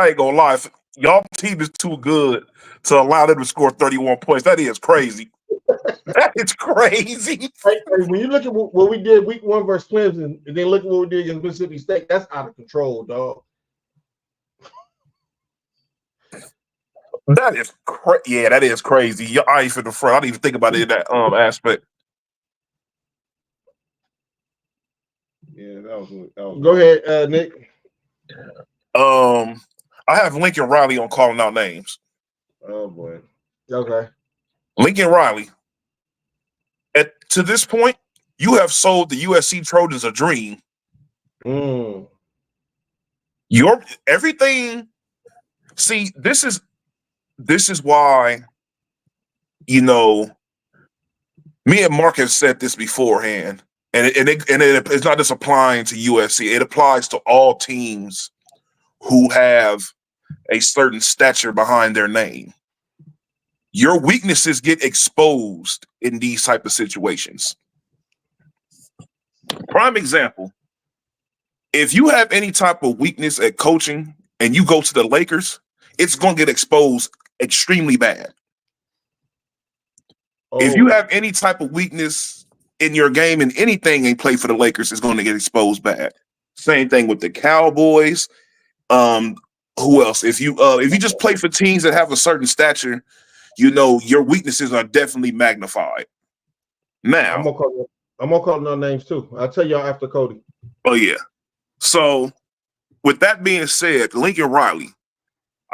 ain't gonna lie. Y'all team is too good to allow them to score 31 points. That is crazy. That is crazy. Hey, when you look at what we did week 1 versus Clemson, and then look at what we did against Mississippi State, that's out of control, dog. That is yeah, that is crazy. Your ice in the front. I didn't even think about it in that aspect. Yeah, that was. Go ahead, Nick. I have Lincoln Riley on calling out names. Oh boy. Okay. Lincoln Riley. To this point, you have sold the USC Trojans a dream. Your everything. See, this is why, Me and Mark have said this beforehand, and it's not just applying to USC. It applies to all teams who have a certain stature behind their name. Your weaknesses get exposed in these type of situations. Prime example, if you have any type of weakness at coaching and you go to the Lakers, it's going to get exposed extremely bad. If you have any type of weakness in your game and anything ain't play for the Lakers, it's going to get exposed bad. Same thing with the Cowboys. Who else? If you just play for teams that have a certain stature, your weaknesses are definitely magnified. Now, I'm gonna call no names too. I'll tell y'all after Cody. Oh yeah. So with that being said, Lincoln Riley,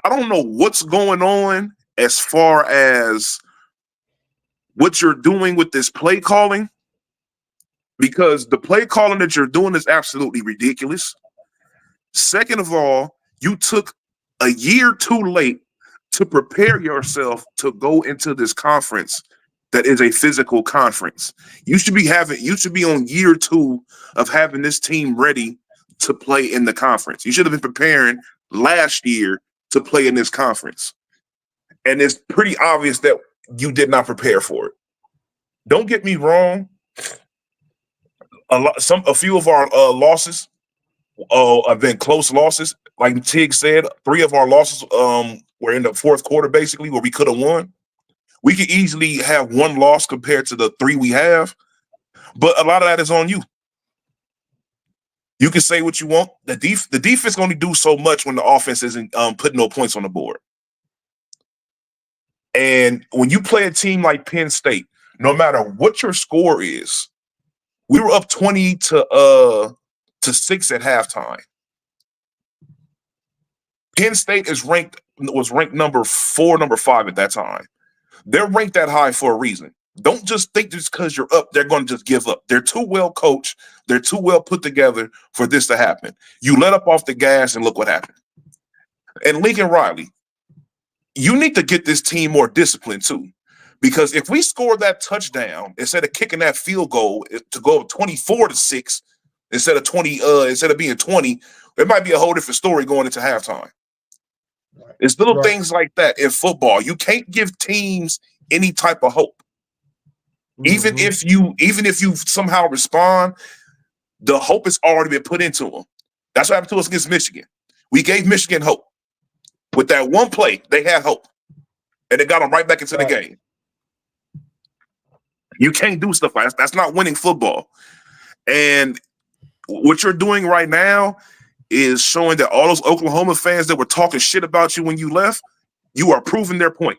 I don't know what's going on as far as what you're doing with this play calling, because the play calling that you're doing is absolutely ridiculous. Second of all, you took a year too late to prepare yourself to go into this conference that is a physical conference. You should be on year 2 of having this team ready to play in the conference. You should have been preparing last year to play in this conference. And it's pretty obvious that you did not prepare for it. Don't get me wrong. A few of our losses have been close losses. Like Tig said, 3 of our losses were in the fourth quarter, basically, where we could have won. We could easily have 1 loss compared to the 3 we have, but a lot of that is on you. You can say what you want. The defense only do so much when the offense isn't putting no points on the board. And when you play a team like Penn State, no matter what your score is, we were up 20 to 6 at halftime. Penn State was ranked number 4, number 5 at that time. They're ranked that high for a reason. Don't just think just because you're up, they're going to just give up. They're too well coached. They're too well put together for this to happen. You let up off the gas and look what happened. And Lincoln Riley, you need to get this team more disciplined too. Because if we score that touchdown instead of kicking that field goal to go 24-6 instead of being 20, it might be a whole different story going into halftime. It's little things like that in football. You can't give teams any type of hope. Even if you somehow respond, the hope has already been put into them. That's what happened to us against Michigan. We gave Michigan hope. With that one play, they had hope. And it got them right back into the game. You can't do stuff like that. That's not winning football. And what you're doing right now is showing that all those Oklahoma fans that were talking shit about you when you left, you are proving their point.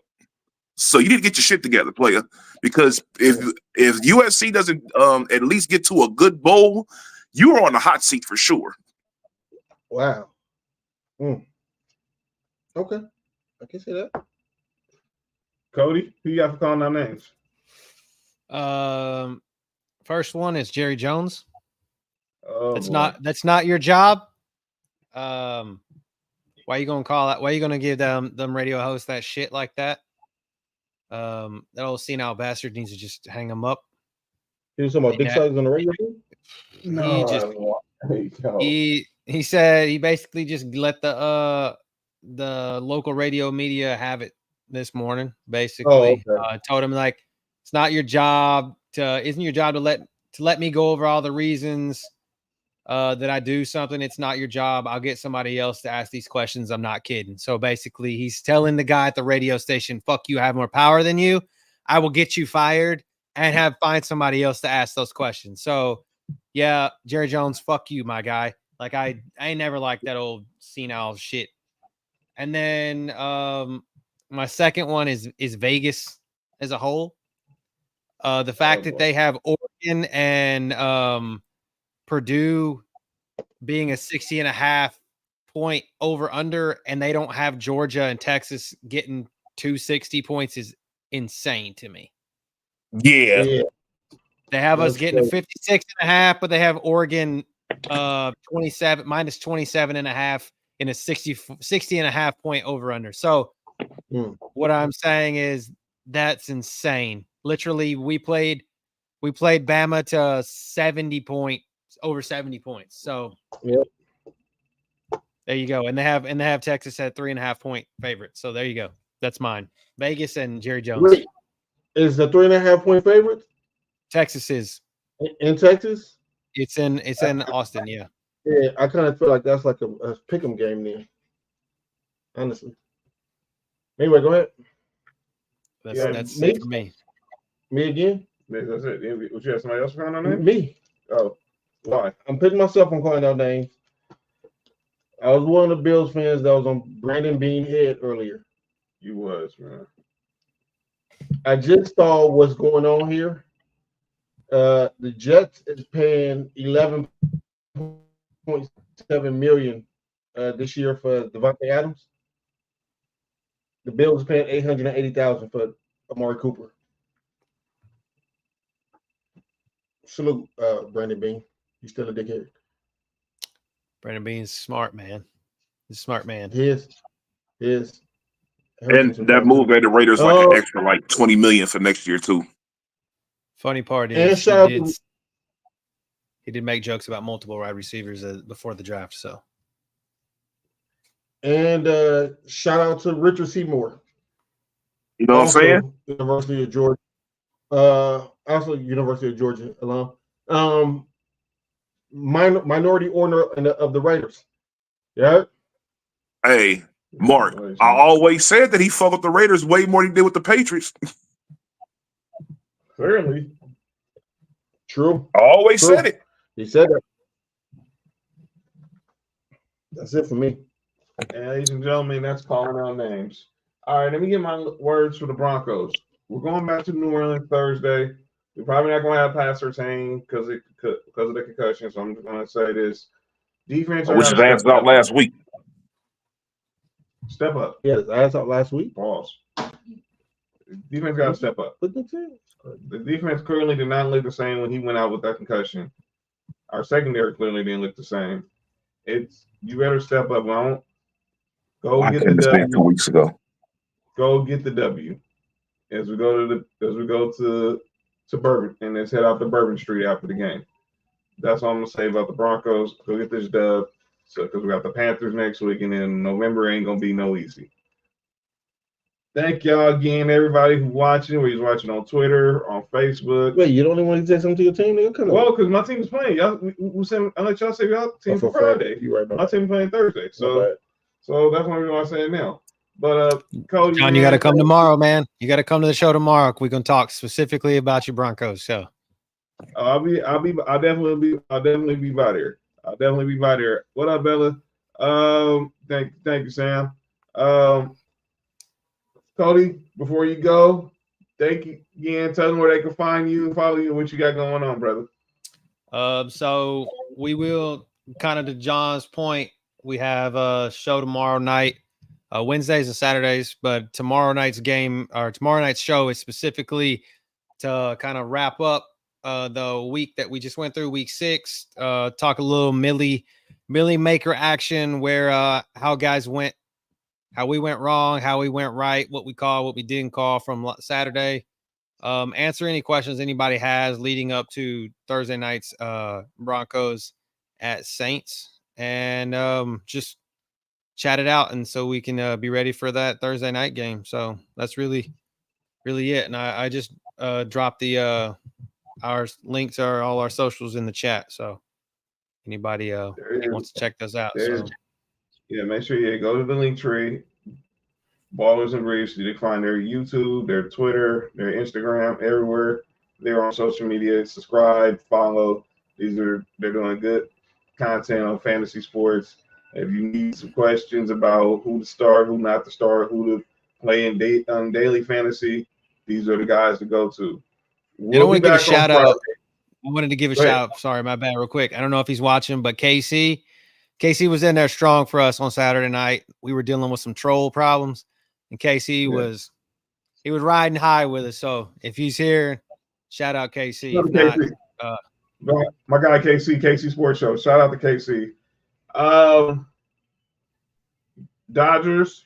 So you need to get your shit together, player. Because if USC doesn't at least get to a good bowl, you are on the hot seat for sure. Wow. Okay. I can see that. Cody, who you got for calling our names? First one is Jerry Jones. Oh, that's not your job. Why you gonna call that? Why you gonna give them radio hosts that shit like that? That old senile bastard needs to just hang him up. You talking about big size on the radio? He said he basically just let the local radio media have it this morning. Basically, told him like it's not your job isn't your job to let me go over all the reasons that I do something. It's not your job. I'll get somebody else to ask these questions. I'm not kidding. So basically, he's telling the guy at the radio station, "Fuck you, I have more power than you. I will get you fired and find somebody else to ask those questions." So, yeah, Jerry Jones, fuck you, my guy. Like I never liked that old senile shit. And then my second one is Vegas as a whole. The fact that they have Oregon and Purdue being a 60.5 point over under, and they don't have Georgia and Texas getting 260 points is insane to me. Yeah. They have us getting 56.5, but they have Oregon 27 minus 27.5 in a 60.5 point over under. So what I'm saying is that's insane. Literally, we played We played Bama to 70 points, over 70 points. So Yep. there you go. And they have Texas at 3.5 point favorite. So there you go. That's mine. Vegas and Jerry Jones. Wait, is the 3.5 point favorite Texas is. in Texas? It's in Austin. Yeah. Yeah, I kind of feel like that's like a pick'em game there. Honestly. Anyway, go ahead. That's me? it for me. Me again? That's it. Would you have somebody else calling on that? Me. Oh, why? I'm picking myself on calling out names. I was one of the Bills fans that was on Brandon Bean head earlier. You was, man. I just saw what's going on here. The Jets is paying $11.7 million this year for Devontae Adams. The Bills is paying $880,000 for Amari Cooper. Salute, Brandon Bean. He's still a dickhead. Brandon Bean's smart, man. He's a smart man. He is. And that move made the Raiders like an extra like $20 million for next year too. Funny part And is shout he did make jokes about multiple wide receivers before the draft. So, and shout out to Richard Seymour. You know what I'm saying? University of Georgia. Also University of Georgia alum. Minority owner of the Raiders. Yeah. Hey, Mark, I always said that he fucked with the Raiders way more than he did with the Patriots. Clearly. True. I always said it. He said that. That's it for me. And ladies and gentlemen, that's calling out names. All right, let me get my words for the Broncos. We're going back to New Orleans Thursday. We're probably not going to have Pat Surtain because of the concussion. So I'm just going to say this: defense, Which his ass out last week. Step up. Yeah, his ass out last week. Pause. Defense got to step up. What the hell? The defense clearly did not look the same when he went out with that concussion. Our secondary clearly didn't look the same. You better step up. Go I get couldn't the say W. 2 weeks ago. Go get the W. As we go to Bourbon and let's head out to Bourbon Street after the game. That's all I'm gonna say about the Broncos. Go get this dub. So because we got the Panthers next week, and then November ain't gonna be no easy. Thank y'all again, everybody who's watching. We're watching on Twitter, on Facebook. Wait, you don't even want to say something to your team, nigga? Well, because my team is playing. Y'all, I let y'all say y'all team for Friday. You right, my team playing Thursday. So that's one reason why I say it now. But Cody, John, you got to come tomorrow, man. You got to come to the show tomorrow. We're gonna talk specifically about your Broncos. So I'll definitely be by there. I'll definitely be by there. What up, Bella? Thank you, Sam. Cody, before you go, thank you again. Tell them where they can find you and follow you and what you got going on, brother. So we will kind of to John's point. We have a show tomorrow night, Wednesdays and Saturdays, but tomorrow night's show is specifically to kind of wrap up the week that we just went through, week 6. Talk a little Millie Maker action, where how guys went, how we went wrong, how we went right, what we called, what we didn't call from Saturday. Answer any questions anybody has leading up to Thursday night's Broncos at Saints, and just chat it out, and so we can be ready for that Thursday night game. So that's really it. And I just dropped the our links are all our socials in the chat, so anybody wants to check those out. So yeah, make sure you go to the link tree, Ballers and Briefs. You can find their YouTube, their Twitter, their Instagram, everywhere. They're on social media. Subscribe, follow. They're doing good content on fantasy sports. If you need some questions about who to start, who not to start, who to play in daily fantasy, these are the guys to go to. I want to give a shout out. I wanted to give a shout out. Sorry, my bad, real quick. I don't know if he's watching, but Casey was in there strong for us on Saturday night. We were dealing with some troll problems, and Casey was riding high with us. So if he's here, shout out Casey. If not, my guy KC Sports Show. Shout out to KC. Dodgers,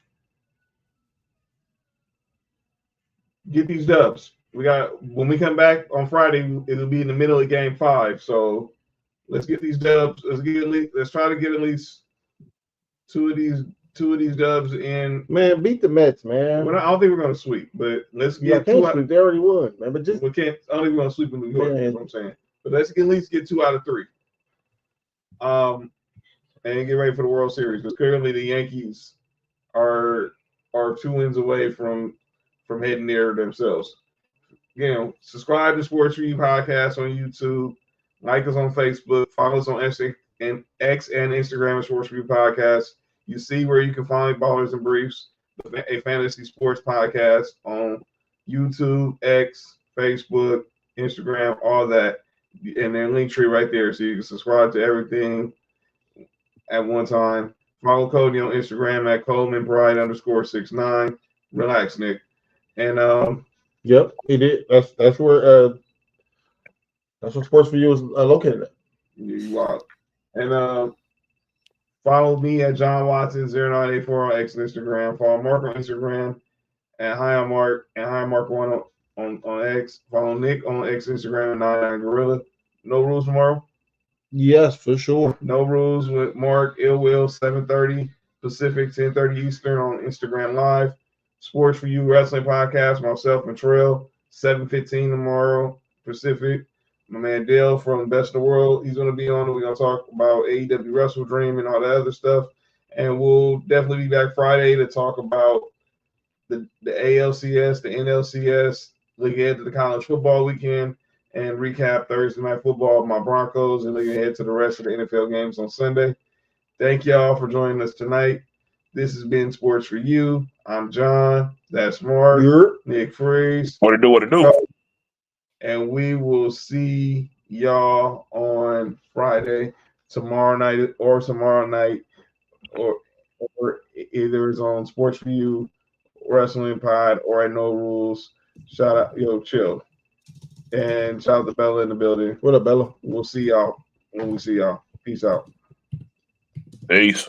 get these dubs. when we come back on Friday, it'll be in the middle of game 5. So let's get these dubs. Let's try to get at least two of these dubs in. Man, beat the Mets, man. I don't think we're gonna sweep, but let's get two. Sweep. They already won, man. But just we can't. I don't think we're gonna sweep in New York. Man. That's what I'm saying. But let's at least get 2 out of 3. And get ready for the World Series because currently the Yankees are 2 wins away from heading there themselves. Subscribe to Sports4U podcast on YouTube, like us on Facebook, follow us on X and Instagram at Sports4U podcast. You see where you can find Ballers and Briefs, a fantasy sports podcast on YouTube, X, Facebook, Instagram, all that, and then link tree right there, so you can subscribe to everything at one time. Follow Cody on Instagram at ColemanBride_69. Relax, Nick. And yep, he did. That's where Sports4U is located at. You are. And follow me at John Watson 0984 on X and Instagram. Follow Mark on Instagram at HighMark and HighMark1 on X. Follow Nick on X Instagram at 99Gorilla. No rules tomorrow? Yes, for sure. No rules with Mark Ill Will 7:30 Pacific, 10:30 Eastern on Instagram Live. Sports4U Wrestling Podcast, myself and Trail, 7:15 tomorrow Pacific. My man Dale from Best in the World, he's going to be on. We're going to talk about AEW Wrestle Dream and all that other stuff. And we'll definitely be back Friday to talk about the ALCS, the NLCS, look ahead to the college football weekend, and recap Thursday Night Football, my Broncos, and look ahead to the rest of the NFL games on Sunday. Thank y'all for joining us tonight. This has been Sports4U. I'm John. That's Mark. Nick Freeze. What it do? And we will see y'all on Friday, tomorrow night, or either it's on Sports4U, Wrestling Pod, or at No Rules. Shout out, chill. And shout out to Bella in the building. What up, Bella? We'll see y'all when we see y'all. Peace out. Peace.